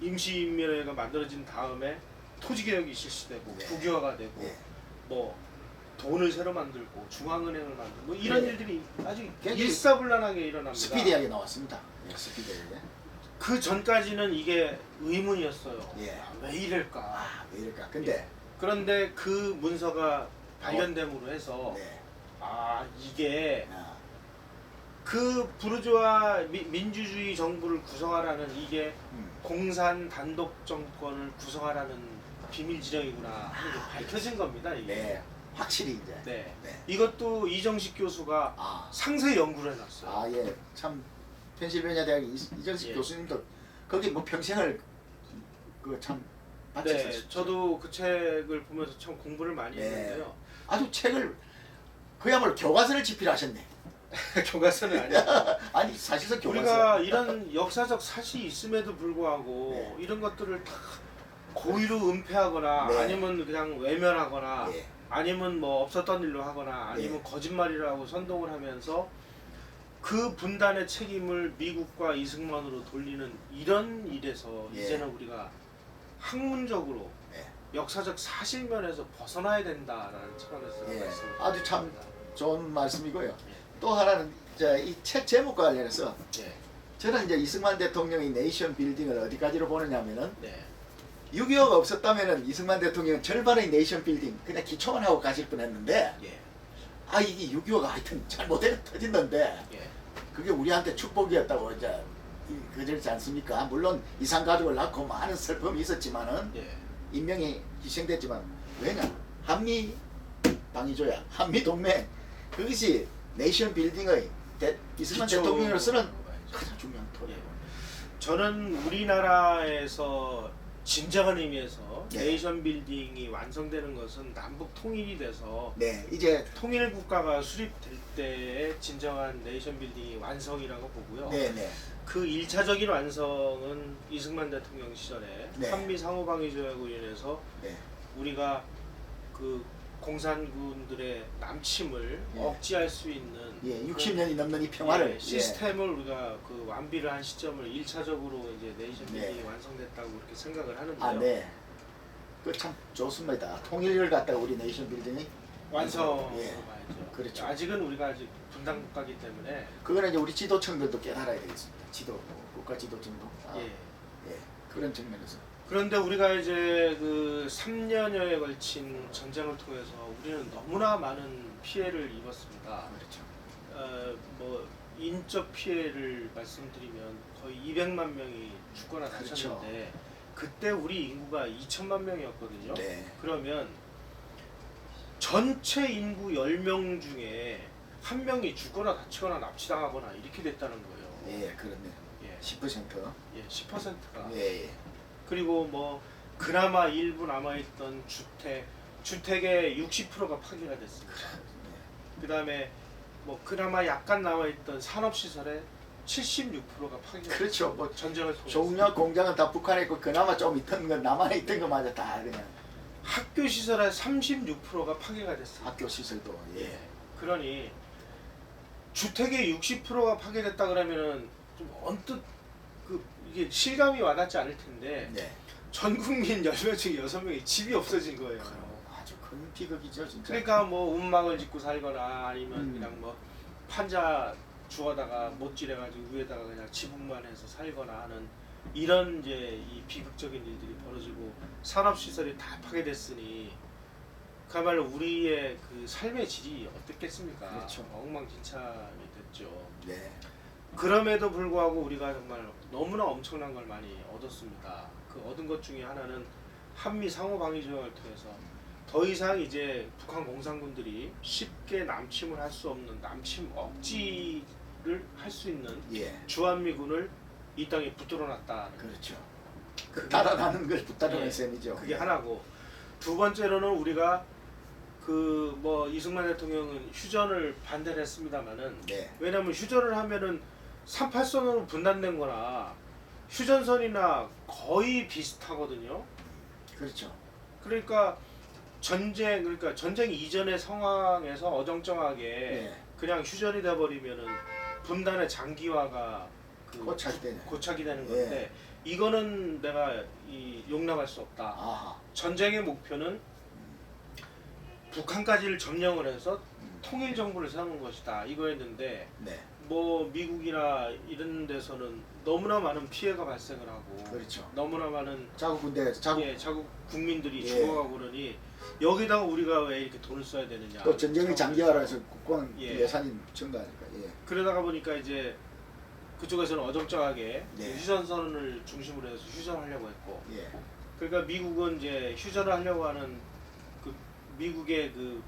임시인민위원회가 만들어진 다음에 토지개혁이 실시되고 네. 국유화가 되고 예. 뭐 돈을 새로 만들고 중앙은행을 만들고 뭐 이런 네. 일들이 아주 굉장히 일사불란하게 일어납니다. 스피디하게 나왔습니다. 예, 스피디하게. 그 전까지는 이게 의문이었어요. 예. 왜 이럴까? 아, 왜 이럴까? 근데 그런데 그 문서가 발견됨으로 해서 네. 이게 아, 그 부르주아 민주주의 정부를 구성하라는 이게 음. 공산 단독 정권을 구성하라는 비밀 지령이구나 하는 게 밝혀진 겁니다. 이게. 네. 확실히 이제. 네. 네. 이것도 이정식 교수가 아. 상세 연구를 해놨어요. 아, 예. 참 펜실베니아 대학 이정식 예. 교수님도 거기 뭐 평생을 그 참 바쳤었죠. 네, 저도 그 책을 보면서 참 공부를 많이 네. 했는데요. 아주 책을 그야말로 교과서를 집필하셨네. 교과서는 아니야. 아니 사실상 교과서. 우리가 이런 역사적 사실이 있음에도 불구하고 네. 이런 것들을 다 고의로 은폐하거나 네. 아니면 그냥 외면하거나 예. 아니면 뭐 없었던 일로 하거나 아니면 네. 거짓말이라고 선동을 하면서 그 분단의 책임을 미국과 이승만으로 돌리는 이런 일에서 예. 이제는 우리가 학문적으로 네. 역사적 사실면에서 벗어나야 된다라는 차원에서 예. 말씀을 아주 참 드립니다. 좋은 말씀이고요. 예. 또 하나는 이 책 제목과 관련해서 예. 저는 이제 이승만 대통령이 네이션 빌딩을 어디까지로 보느냐면은 네. 6.25가 없었다면은 이승만 대통령은 절반의 네이션 빌딩 그냥 기초만 하고 가실 뻔했는데 예. 이게 6.25가 하여튼 잘못해 터진던데 예. 그게 우리한테 축복이었다고 이제 그러지 않습니까? 물론 이산 가족을 낳고 많은 슬픔이 있었지만은 예. 인명이 희생됐지만 왜냐? 한미 방위조약, 한미 동맹 그것이 네이션 빌딩의 이승만 기초- 대통령으로서는 가장 중요한 토. 예. 저는 우리나라에서 진정한 의미에서 예. 네이션 빌딩이 완성되는 것은 남북 통일이 돼서 네, 이제 통일 국가가 수립될 때의 진정한 네이션 빌딩이 완성이라고 보고요. 네. 그 1차적인 완성은 이승만 대통령 시절에 네. 한미 상호방위조약으로 인해서 네. 우리가 그 공산군들의 남침을 예. 억제할 수 있는 예, 60년이 넘는 이 평화를 시스템을 우리가 그 완비를 한 시점을 1차적으로 이제 네이션 빌딩이 네. 완성됐다고 그렇게 생각을 하는데요. 아, 네. 그 참 좋습니다. 통일을 갖다가 우리 네이션 빌딩이 완성으로 예. 봐야죠. 그렇죠. 아직은 우리가 아직 분단 국가이기 때문에 그거는 이제 우리 지도층들도 깨달아야 되겠습니다. 국가 지도층도 예. 예, 그런 측면에서 그런데 우리가 이제 그 3년여에 걸친 전쟁을 통해서 우리는 너무나 많은 피해를 입었습니다. 그렇죠. 뭐 인적 피해를 말씀드리면 거의 200만 명이 죽거나 그렇죠. 다쳤는데 그때 우리 인구가 2천만 명이었거든요. 네. 그러면 전체 인구 10명 중에 한 명이 죽거나 다치거나 납치당하거나 이렇게 됐다는 거예요. 예, 그렇네요. 예, 10%. 예, 10%가. 예, 예. 그리고 뭐 그나마 일부 남아있던 주택의 60%가 파괴가 됐습니다. 그 다음에 뭐 그나마 약간 남아있던 산업시설의 76%가 파괴가 그렇죠. 뭐 전쟁을 통해서. 종려 공장은 다 북한에 있고 그나마 좀 있던 건 남한에 있던 것마저 다 그냥 학교 시설의 36%가 파괴가 됐습니다. 학교 시설도 예. 그러니 주택의 60%가 파괴됐다 그러면은 좀 언뜻 그 이게 실감이 와닿지 않을 텐데 네. 전 국민 10명 중에 6명이 집이 없어진 거예요. 아주 큰 비극이죠, 진짜. 그러니까 뭐 움막을 짓고 살거나 아니면 음. 그냥 뭐 판자 주워다가 못질해가지고 위에다가 그냥 지붕만 해서 살거나 하는 이런 이제 이 비극적인 일들이 벌어지고 산업시설이 다 파괴됐으니 그야말로 우리의 그 삶의 질이 어떻겠습니까? 그렇죠. 엉망진창이 됐죠. 네. 그럼에도 불구하고 우리가 정말 너무나 엄청난 걸 많이 얻었습니다. 그 얻은 것 중에 하나는 한미 상호 방위 조약을 통해서 더 이상 이제 북한 공산군들이 쉽게 남침을 할 수 없는 남침 억지를 할 수 있는 예. 주한미군을 이 땅에 붙들어 놨다. 그렇죠. 그게- 따라가는 걸 붙다는 예, 셈이죠. 그게 하나고 두 번째로는 우리가 그 뭐 이승만 대통령은 휴전을 반대를 했습니다마는 네. 왜냐하면 휴전을 하면은 38선으로 분단된 거나 휴전선이나 거의 비슷하거든요. 그렇죠. 그러니까 전쟁 이전의 상황에서 어정쩡하게 네. 그냥 휴전이 돼 버리면은 분단의 장기화가 그 고착이 되네. 고착이 되는 예. 건데 이거는 내가 용납할 수 없다. 아하. 전쟁의 목표는 북한까지를 점령을 해서 통일 정부를 세우는 것이다. 이거였는데 네. 뭐 미국이나 이런 데서는 너무나 많은 피해가 발생을 하고 그렇죠. 너무나 많은 자국 군대에서 자국 국민들이 예. 죽어가고 그러니 여기다가 우리가 왜 이렇게 돈을 써야 되느냐. 또 전쟁이 장기화라서 국방 예. 예산이 증가하니까. 예. 그러다가 보니까 이제 그쪽에서는 어정쩡하게 네. 휴전선을 중심으로 해서 휴전하려고 했고 예. 그러니까 미국은 이제 휴전을 하려고 하는 그 미국의 그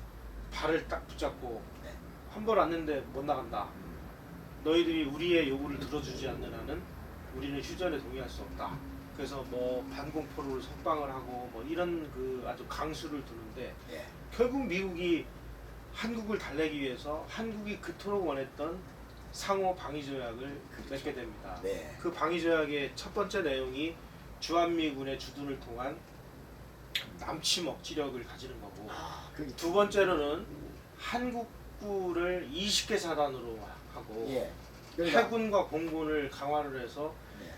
발을 딱 붙잡고 네. 한 번 왔는데 못 나간다. 너희들이 우리의 요구를 들어주지 않는 한은 우리는 휴전에 동의할 수 없다. 그래서 뭐 반공포를 석방을 하고 뭐 이런 그 아주 강수를 두는데 예. 결국 미국이 한국을 달래기 위해서 한국이 그토록 원했던 상호 방위 조약을 그렇죠. 맺게 됩니다. 네. 그 방위 조약의 첫 번째 내용이 주한미군의 주둔을 통한 남침 억지력을 가지는 거고 아, 그 두 번째로는 한국군을 20개 사단으로 하고 예. 그러니까, 해군과 공군을 강화를 해서 네.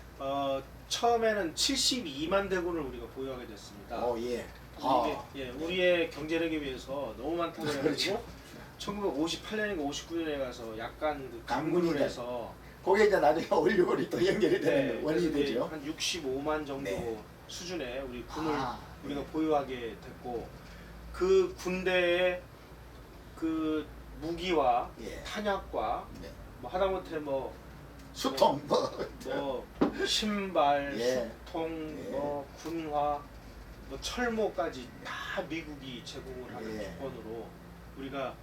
처음에는 72만 대군을 우리가 보유하게 됐습니다. 예. 우리의 경제력에 비해서 너무 많다고 그렇죠. 해가지고 1958년인가 59년에 가서 약간 그 강군이 강군을 돼. 해서 그게 이제 나중에 올리고리 또 연결이 되는 네, 원인이 그래서 이제 되죠. 한 65만 정도 네. 수준의 우리 군을 아, 우리가 예. 보유하게 됐고 그 군대의 그 무기와 예. 탄약과 네. 뭐 하다못해 뭐 수통 신발, 예. 수통, 예. 뭐 군화, 뭐 철모까지 다 미국이 제공을 하는 예. 조건으로 우리가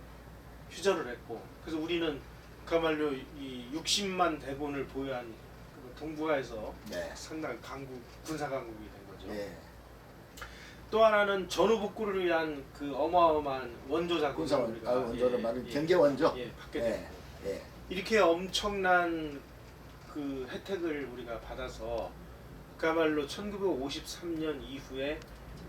휴전을 했고 그래서 우리는 그야말로 이 60만 대군을 보유한 그 동북아에서 네. 상당한 군사 강국이 된 거죠. 예. 또 하나는 전후 복구를 위한 그 어마어마한 원조 자금을 군사원 우리가 원조를 말하는 경계 원조. 받게 예. 됐고 예. 이렇게 엄청난 그 혜택을 우리가 받아서 그야말로 1953년 이후에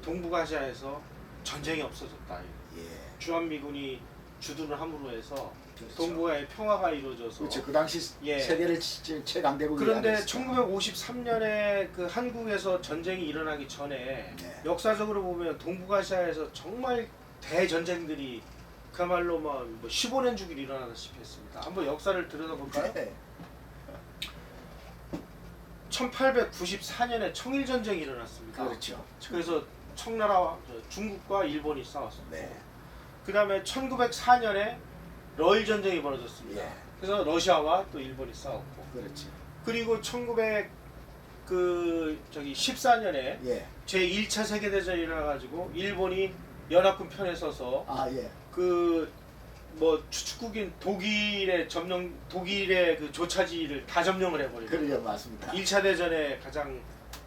동북아시아에서 전쟁이 없어졌다. 예. 주한미군이 주둔을 함으로 해서 그렇죠. 동북아의 평화가 이루어져서 그렇죠. 그 당시 예. 세계를 최강대국이 그런데 아니었을까. 1953년에 그 한국에서 전쟁이 일어나기 전에 네. 역사적으로 보면 동북아시아에서 정말 대전쟁들이 그야말로 뭐 15년 주기로 일어나다시피 했습니다. 한번 역사를 들여다볼까요? 네. 1894년에 청일전쟁이 일어났습니다. 그렇죠. 그래서 청나라와 중국과 일본이 싸웠습니다. 네. 그 다음에 1904년에 러일 전쟁이 벌어졌습니다. 예. 그래서 러시아와 또 일본이 싸웠고, 그렇지. 그리고 1914년에 예. 제1차 세계대전이 일어나가지고 일본이 연합군 편에 서서 아 예. 그 뭐 추축국인 독일의 그 조차지를 다 점령을 해버리고 그러죠, 맞습니다. 1차 대전에 가장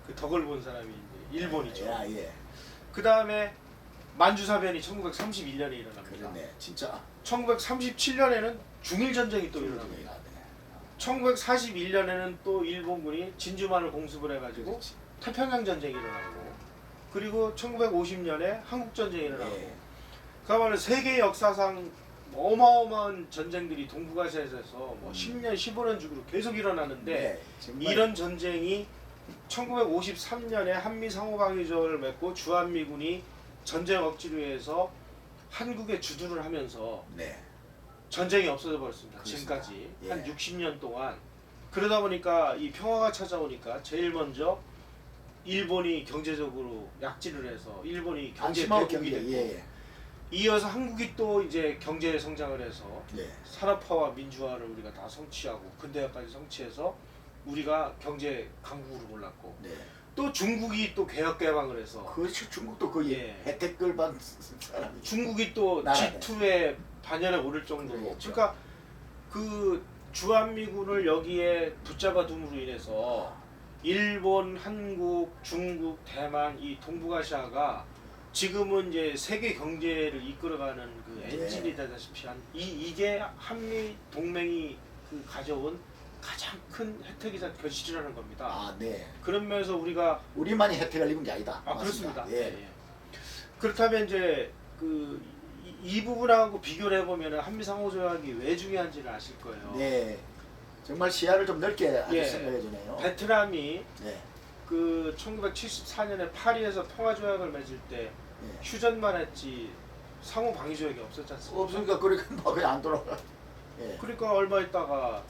그 덕을 본 사람이 이제 일본이죠. 야, 예. 그 다음에 만주사변이 1931년에 일어납니다. 그러네, 진짜. 1937년에는 중일전쟁이 또 일어납니다. 네. 1941년에는 또 일본군이 진주만을 공습을 해가지고 그렇지. 태평양 전쟁이 일어나고, 그리고 1950년에 한국 전쟁이 일어나고, 예. 그야말로 세계 역사상 어마어마한 전쟁들이 동북아시아에서 뭐 10년, 15년 주기로 계속 일어나는데 네, 정말. 이런 전쟁이 1953년에 한미 상호방위조약을 맺고 주한미군이 전쟁 억지를 위해서 한국에 주둔을 하면서 네. 전쟁이 없어져 버렸습니다. 그렇습니다. 지금까지 예. 한 60년 동안. 그러다 보니까 이 평화가 찾아오니까 제일 먼저 일본이 경제적으로 약진을 해서 일본이 경제 안심하고 대국이 경제. 됐고, 예. 이어서 한국이 또 이제 경제 성장을 해서 예. 산업화와 민주화를 우리가 다 성취하고 근대화까지 성취해서 우리가 경제 강국으로 올랐고, 네. 또 중국이 또 개혁 개방을 해서 그렇죠. 중국도 거의 예. 혜택을 받은 사람이. 중국이 또 나라네. G2의 반열에 오를 정도로, 그렇죠. 그러니까 그 주한미군을 여기에 붙잡아 둠으로 인해서 일본, 한국, 중국, 대만 이 동북아시아가 지금은 이제 세계 경제를 이끌어가는 그 엔진이 되다시피 한 이게 한미 동맹이 그 가져온 가장 큰 혜택이자 결실이라는 겁니다. 아, 네. 그런 면에서 우리가 우리만이 혜택을 입은 게 아니다. 그렇습니다. 예. 예. 그렇다면 이제 그 이 부분하고 비교를 해보면 한미 상호조약이 왜 중요한지를 아실 거예요. 네. 정말 시야를 좀 넓게 아주 예. 생각해 주네요. 베트남이 네. 그 1974년에 파리에서 평화조약을 맺을 때 예. 휴전만 했지 상호 방위 조약이 없었지 않습니까? 없으니까 그러니까 뭐 그냥 안 돌아가. 예. 그러니까 얼마 있다가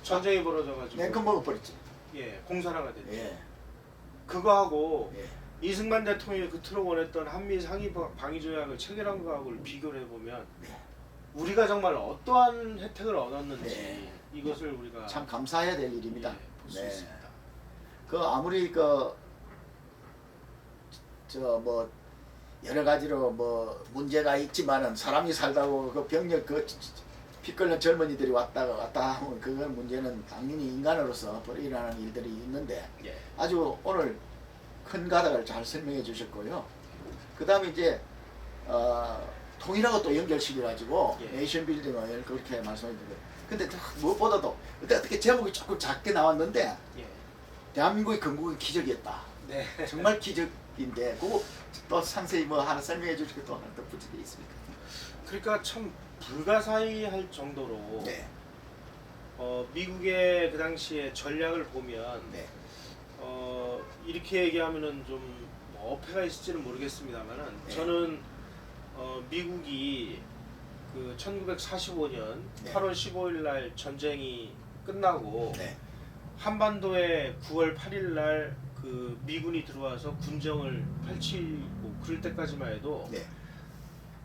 전쟁이 벌어져가지고 냉큼 먹어버렸지. 예 공산화가 됐죠. 예. 그거하고 예. 이승만 대통령이 그토록 원했던 한미 상위 방위 조약을 체결한 거하고를 비교를 해보면 네. 우리가 정말 어떠한 혜택을 얻었는지 네. 이것을 우리가 참 감사해야 될 일입니다. 볼 수 있습니다. 그 아무리 그 저 뭐 여러 가지로 뭐 문제가 있지만은 사람이 살다고 그 병력 피 끓는 젊은이들이 왔다 하면 그건 문제는 당연히 인간으로서 일어나는 일들이 있는데 예. 아주 오늘 큰 가닥을 잘 설명해 주셨고요. 그 다음에 이제 통일하고 또 연결시켜 가지고 예. 네이션 빌딩을 그렇게 말씀해 주고, 근데 무엇보다도 어떻게 제목이 조금 작게 나왔는데 예. 대한민국의 건국은 기적이었다. 네. 정말 기적인데 그거 또 상세히 뭐 하나 설명해 주실 것도 하나 덧붙여 게 있습니까? 그러니까 참 불가사의할 정도로 네. 미국의 그 당시에 전략을 보면 네. 이렇게 얘기하면은 좀 뭐 어폐가 있을지는 모르겠습니다만은 네. 저는 미국이 그 1945년 네. 8월 15일 날 전쟁이 끝나고 네. 한반도에 9월 8일 날 그 미군이 들어와서 군정을 펼치고 그럴 때까지만 해도 네.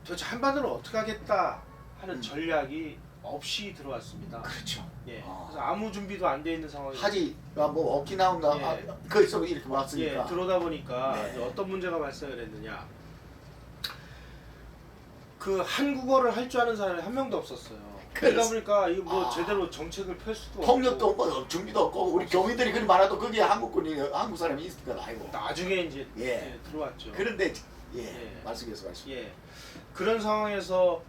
도대체 한반도를 어떻게 하겠다 하는 전략이 없이 들어왔습니다. 그렇죠. 예. 아. 그래서 아무 준비도 안 돼 있는 상황에서 하지가 뭐 오키나와인가 예. 거기서 이렇게 왔으니까. 예, 들어오다 보니까 네. 이제 어떤 문제가 발생을 했느냐. 그 한국어를 할 줄 아는 사람이 한 명도 없었어요. 그러다 보니까 이거 뭐 제대로 정책을 펼 수도 폭력도 없고 뭐 준비도 없고 우리 교민들이 그리 많아도 거기에 한국 사람이 있을 건 아니고. 나중에 이제 예. 들어왔죠. 그런데 예, 예. 말씀해서 말씀. 예. 그런 상황에서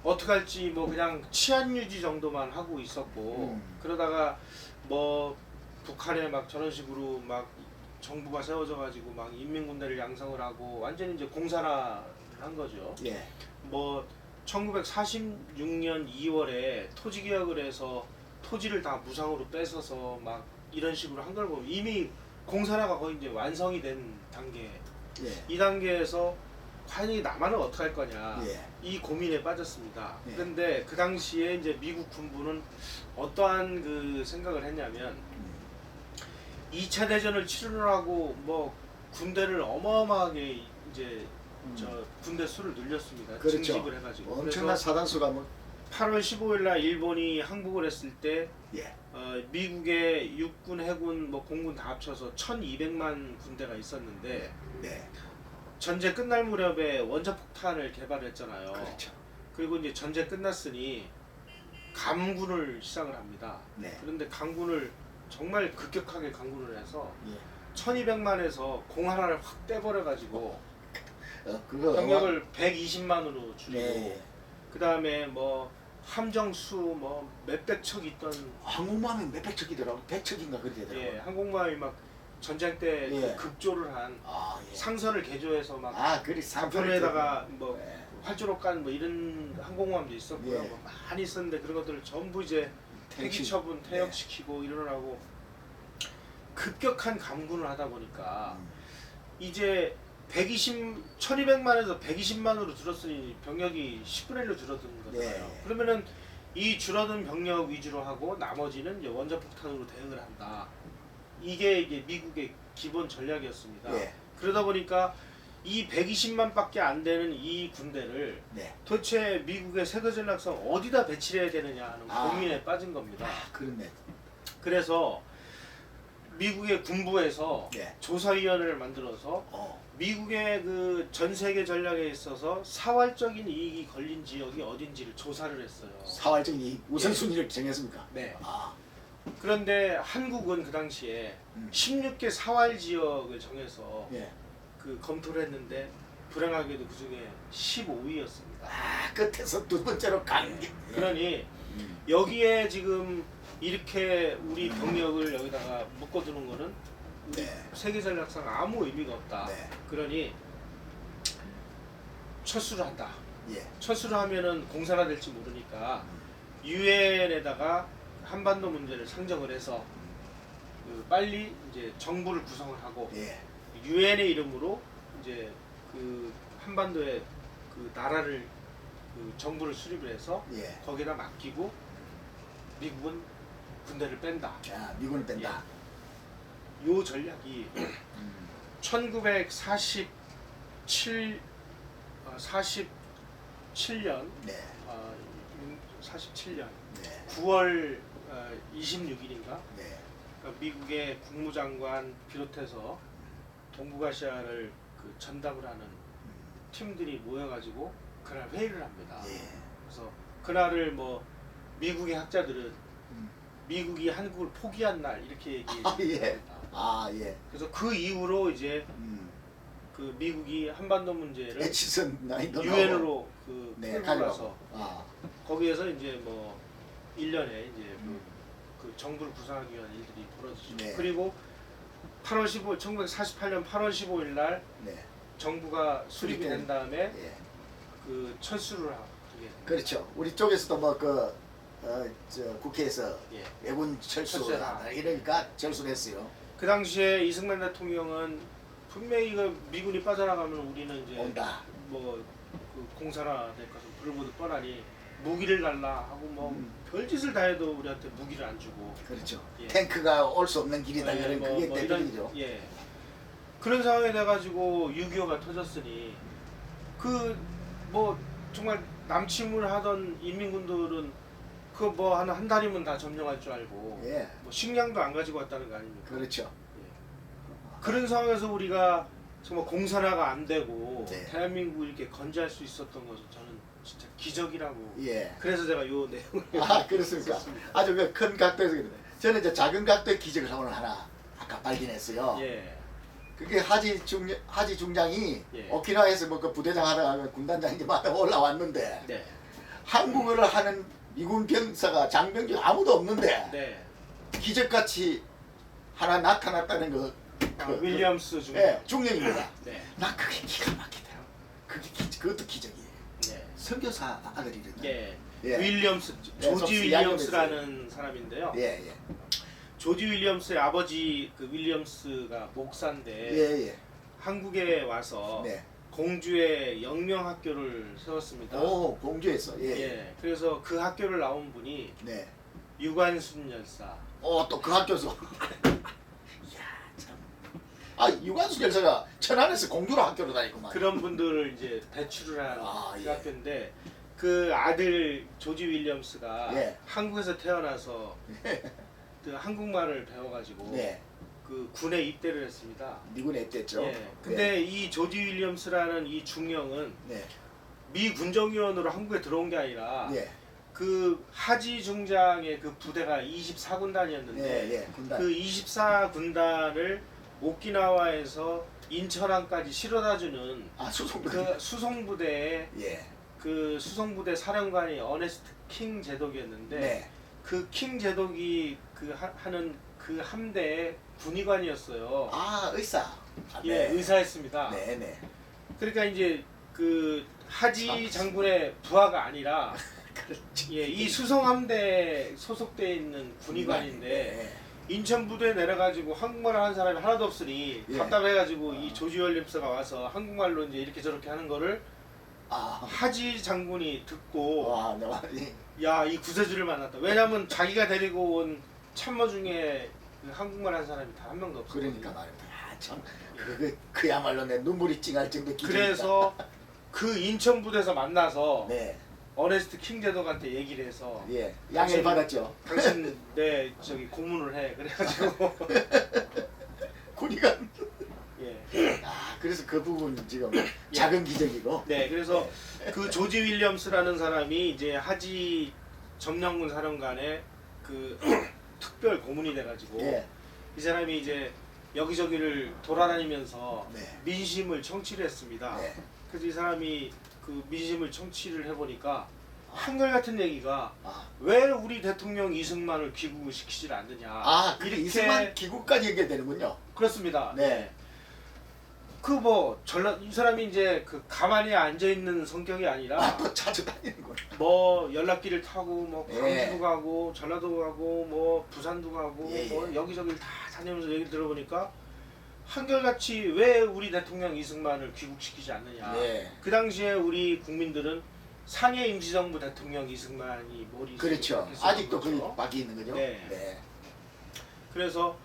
어떻게 할지 뭐 그냥 치안 유지 정도만 하고 있었고 그러다가 뭐 북한에 막 저런 식으로 막 정부가 세워져 가지고 막 인민군대를 양성을 하고 완전히 이제 공산화를 한 거죠. 예. 뭐 1946년 2월에 토지 개혁을 해서 토지를 다 무상으로 뺏어서 막 이런 식으로 한 걸 보면 이미 공사라가 거의 이제 완성이 된 단계. 예. 이 단계에서 과연 이 남한은 어떻게 할 거냐 예. 이 고민에 빠졌습니다. 예. 그런데 그 당시에 이제 미국 군부는 어떠한 그 생각을 했냐면 2차 대전을 치르느라고 뭐 군대를 어마어마하게 이제 저 군대 수를 늘렸습니다. 그렇죠. 증집을 해가지고. 엄청난 그래서 사단수가 뭐 8월 15일 날 일본이 항복을 했을 때 예. 미국의 육군, 해군, 뭐 공군 다 합쳐서 1,200만 군대가 있었는데 네. 전쟁 끝날 무렵에 원자폭탄을 개발했잖아요. 그렇죠. 그리고 이제 전쟁 끝났으니 감군을 시작을 합니다. 네. 그런데 감군을 정말 급격하게 감군을 해서 예. 1,200만에서 공 하나를 확 떼버려가지고 그거 병력을 120만으로 줄이고 네. 그 다음에 뭐 함정수 뭐 몇백 척 있던 항공모함이 몇백 척이더라고. 100척인가 그렇게 되더라고. 예, 항공모함이 막 전쟁 때 예. 급조를 한 예. 상선을 개조해서 막 그리 상편에다가 뭐 예. 활주로 깐 뭐 이런 항공모함도 있었고요. 예. 뭐 많이 있었는데 그런 것들을 전부 이제 폐기 처분, 퇴역시키고 이러느라고 급격한 감군을 하다 보니까 이제 1200만에서 120만으로 줄었으니 병력이 10분의 1로 줄어든 거잖아요. 네. 그러면은 이 줄어든 병력 위주로 하고 나머지는 이제 원자폭탄으로 대응을 한다. 이게 미국의 기본 전략이었습니다. 예. 그러다 보니까 이 120만밖에 안 되는 이 군대를 네. 도대체 미국의 세계 전략상 어디다 배치해야 되느냐 하는 고민에 빠진 겁니다. 그렇네. 그래서 미국의 군부에서 네. 조사위원회를 만들어서 미국의 그 전 세계 전략에 있어서 사활적인 이익이 걸린 지역이 어딘지를 조사를 했어요. 사활적인 이 우선순위를 정했습니까? 네. 아. 그런데 한국은 그 당시에 16개 사활 지역을 정해서 예. 그 검토를 했는데 불행하게도 그 중에 15위였습니다. 끝에서 두 번째로 강기. 그러니 여기에 지금 이렇게 우리 병력을 여기다가 묶어두는 거는 우리 네. 세계 전략상 아무 의미가 없다. 네. 그러니 철수를 한다. 예. 철수를 하면은 공사가 될지 모르니까 유엔에다가 한반도 문제를 상정을 해서 그 빨리 이제 정부를 구성을 하고 예. 유엔의 이름으로 이제 그 한반도에 그 나라를 그 정부를 수립을 해서 예. 거기다 맡기고 미국은 군대를 뺀다. 미군을 뺀다. 요 전략이 1947 47년 네. 47년 네. 9월 26일인가 네. 미국의 국무장관 비롯해서 동북아시아를 그 전담을 하는 팀들이 모여가지고 그날 회의를 합니다. 예. 그래서 그날을 뭐 미국의 학자들은 미국이 한국을 포기한 날 이렇게 얘기했습니다. 예. 예. 그래서 그 이후로 이제 그 미국이 한반도 문제를 에치슨 나인도 유엔으로 그 네, 끌고 가져가고. 가서 거기에서 이제 뭐 1년에 이제 그 정부를 구성하기 위한 일들이 벌어지죠. 네. 그리고 8월 15일 1948년 8월 15일 날 네. 정부가 수립이 된 다음에 예. 그 철수를 하게 됩니다. 그렇죠. 우리 쪽에서도 뭐 국회에서 예. 외군 철수다 철수해라. 이러니까 철수를 했어요. 그 당시에 이승만 대통령은 분명히 이거 미군이 빠져나가면 우리는 이제 온다. 뭐 그 공사라 될 것은 불보듯 뻔하니 무기를 달라 하고 뭐 별짓을 다 해도 우리한테 무기를 안 주고 그렇죠. 예. 탱크가 올 수 없는 길이다. 예, 그런 그게 대표적이죠. 예. 그런 상황이 돼가지고 6.25가 터졌으니 그 뭐 정말 남침을 하던 인민군들은 그 뭐 한 달이면 다 점령할 줄 알고 예. 뭐 식량도 안 가지고 왔다는 거 아닙니까? 그렇죠. 그런 상황에서 우리가 정말 공산화가 안 되고 네. 대한민국을 이렇게 건재할 수 있었던 것은 저는 진짜 기적이라고. 예. 그래서 제가 요 내용을 그렇습니까? 썼습니다. 아주 그 큰 각도에서 그래. 저는 이제 작은 각도의 기적을 오늘 하나 아까 발견했어요. 예. 그게 하지 중장이 예. 오키나와에서 뭐 그 부대장 하다가 군단장님마다 올라왔는데 네. 한국어를 하는 미군 병사가 장병이 아무도 없는데 네. 기적같이 하나 나타났다는 거. 윌리엄스 중. 예, 중령입니다. 네. 나 그게 기가 막히더라고. 그것도 기적이에요. 네. 선교사 아들이거든요. 예. 예. 윌리엄스 좀 조지 윌리엄스라는 사람인데요. 예, 예. 조지 윌리엄스의 아버지 그 윌리엄스가 목사인데 예, 예. 한국에 와서 네. 공주의 영명학교를 세웠습니다. 오, 공주에서. 예. 예. 예. 그래서 그 학교를 나온 분이 네. 유관순 열사. 또 그 학교에서. 이야, 참. 유관순 열사가 천안에서 공주로 학교로 다니구만. 그런 분들을 이제 배출을 한 그 예. 학교인데 그 아들 조지 윌리엄스가 예. 한국에서 태어나서 그 한국말을 배워가지고 네. 그 군에 입대를 했습니다. 미군에 입대했죠. 예. 근데 이 조지 윌리엄스라는 이 중령은 네. 미 군정위원으로 한국에 들어온 게 아니라 네. 그 하지 중장의 그 부대가 24군단이었는데 예, 예. 군단. 그 24군단을 오키나와에서 인천항까지 실어다주는 수송부. 그 수송부대의 예. 그 수송부대 사령관이 어네스트 킹 제독이었는데 네. 그 킹 제독이 그 하는 그 함대의 군의관이었어요. 의사. 예, 의사였습니다. 네, 네. 그러니까 이제 그 하지 장군의 부하가 아니라 그렇지. 예, 이 수송함대에 소속돼 있는 군의관인데 네. 인천 부대에 내려가지고 한국말을 하는 사람이 하나도 없으니 예. 답답해가지고 이 조지 윌리엄스가 와서 한국말로 이제 이렇게 저렇게 하는 거를 아, 하지 장군이 듣고 와, 네. 야, 이 구세주를 만났다. 왜냐면 자기가 데리고 온 참모 중에 그 한국말 하는 사람이 다 한 명도 없어요. 그러니까 말입니다. 참, 그야말로 내 눈물이 찡할 정도 기분이다. 그래서 그 인천 부대에서 만나서 네, 어네스트 킹 제독한테 얘기를 해서 예, 양해를 받았죠. 당신 내 저기 고문을 해. 그래가지고 군의관. 예. 그래서 그 부분 지금 작은 기적이고. 네, 그래서 그 조지 윌리엄스라는 사람이 이제 하지 점령군 사령관의 그 특별 고문이 돼가지고 예, 이 사람이 이제 여기저기를 돌아다니면서 네. 민심을 청취를 했습니다. 네. 그래서 이 사람이 그 민심을 청취를 해보니까 한결같은 얘기가 왜 우리 대통령 이승만을 귀국을 시키질 않느냐. 그게 이승만 기국까지 연결되는군요. 그렇습니다. 네. 그 뭐 이 사람이 이제 그 가만히 앉아 있는 성격이 아니라 또 자주 다니는군. 뭐 연락기를 타고 뭐 예. 광주도 가고 전라도 가고 뭐 부산도 가고 예, 예. 뭐 여기저기 다 다니면서 얘기를 들어보니까 한결같이 왜 우리 대통령 이승만을 귀국시키지 않느냐. 예. 그 당시에 우리 국민들은 상해 임시정부 대통령 이승만이 머릿속에 그렇죠. 있었던 아직도 거죠. 그 박이 있는 거죠. 네. 네. 그래서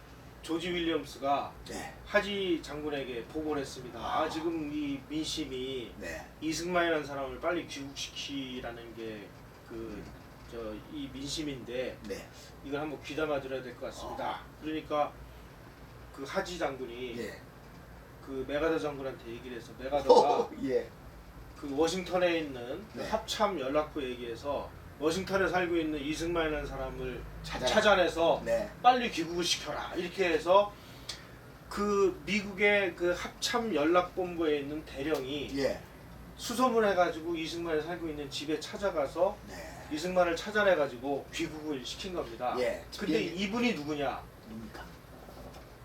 조지 윌리엄스가 네. 하지 장군에게 보고를 했습니다. 지금 이 민심이 네. 이승만이라는 사람을 빨리 귀국시키라는 게 그 이 민심인데 네. 이걸 한번 귀담아 들어야 될 것 같습니다. 그러니까 그 하지 장군이 예. 그 메가더 장군한테 얘기를 해서 메가더가 예. 그 워싱턴에 있는 그 네. 합참 연락부 얘기해서 워싱턴에 살고 있는 이승만이라는 사람을 찾아라. 찾아내서 네. 빨리 귀국을 시켜라 이렇게 해서 그 미국의 그 합참 연락본부에 있는 대령이 예. 수소문 해가지고 이승만이 살고 있는 집에 찾아가서 네. 이승만을 찾아내가지고 귀국을 시킨 겁니다. 예. 근데 이분이 누구냐? 뭡니까?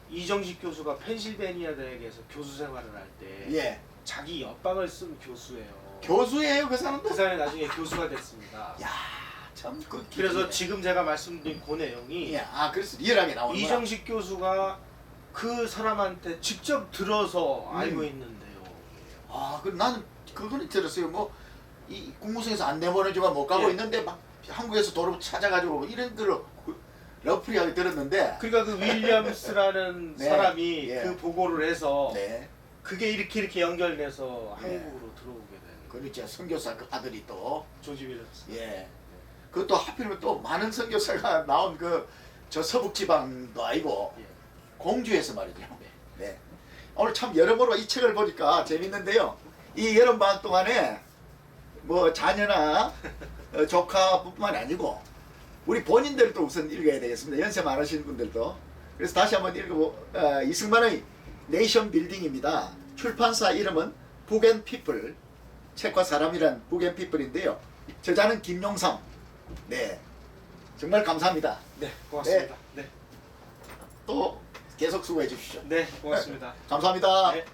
이정식 교수가 펜실베니아 대학에서 교수 생활을 할 때 예. 자기 옆방을 쓴 교수예요. 교수예요, 그 사람도? 그 사람이 나중에 교수가 됐습니다. 야, 참 그래서 지금 제가 말씀드린 그 내용이 예. 그래서 리얼하게 나오는 거야. 이정식 교수가 그 사람한테 직접 들어서 알고 음. 있는 내용. 그럼 나는 그거는 들었어요. 뭐 이 국무성에서 안 내보내주면 못 가고 예. 있는데 막 한국에서 도로 찾아가지고 뭐 이런 걸 러프리하게 들었는데. 그러니까 그 윌리엄스라는 네. 사람이 예. 그 보고를 해서 네. 그게 이렇게 연결돼서 네. 한국으로 들어오게 된 그렇죠. 선교사 그 아들이 또. 조지 윌리엄스. 예. 그것도 하필이면 또 많은 선교사가 나온 저 서북 지방도 아니고 예. 공주에서 말이죠. 네. 오늘 참 여러모로 이 책을 보니까 재밌는데요. 이 여름 방학 동안에 뭐 자녀나 조카뿐만 아니고 우리 본인들도 우선 읽어야 되겠습니다. 연세 많으신 분들도. 그래서 다시 한번 이승만의 네이션 빌딩입니다. 출판사 이름은 북앤피플, 책과 사람이란 북앤피플인데요. 저자는 김용삼. 네, 정말 감사합니다. 네, 고맙습니다. 네, 또 계속 수고해 주십시오. 네, 고맙습니다. 감사합니다. 네.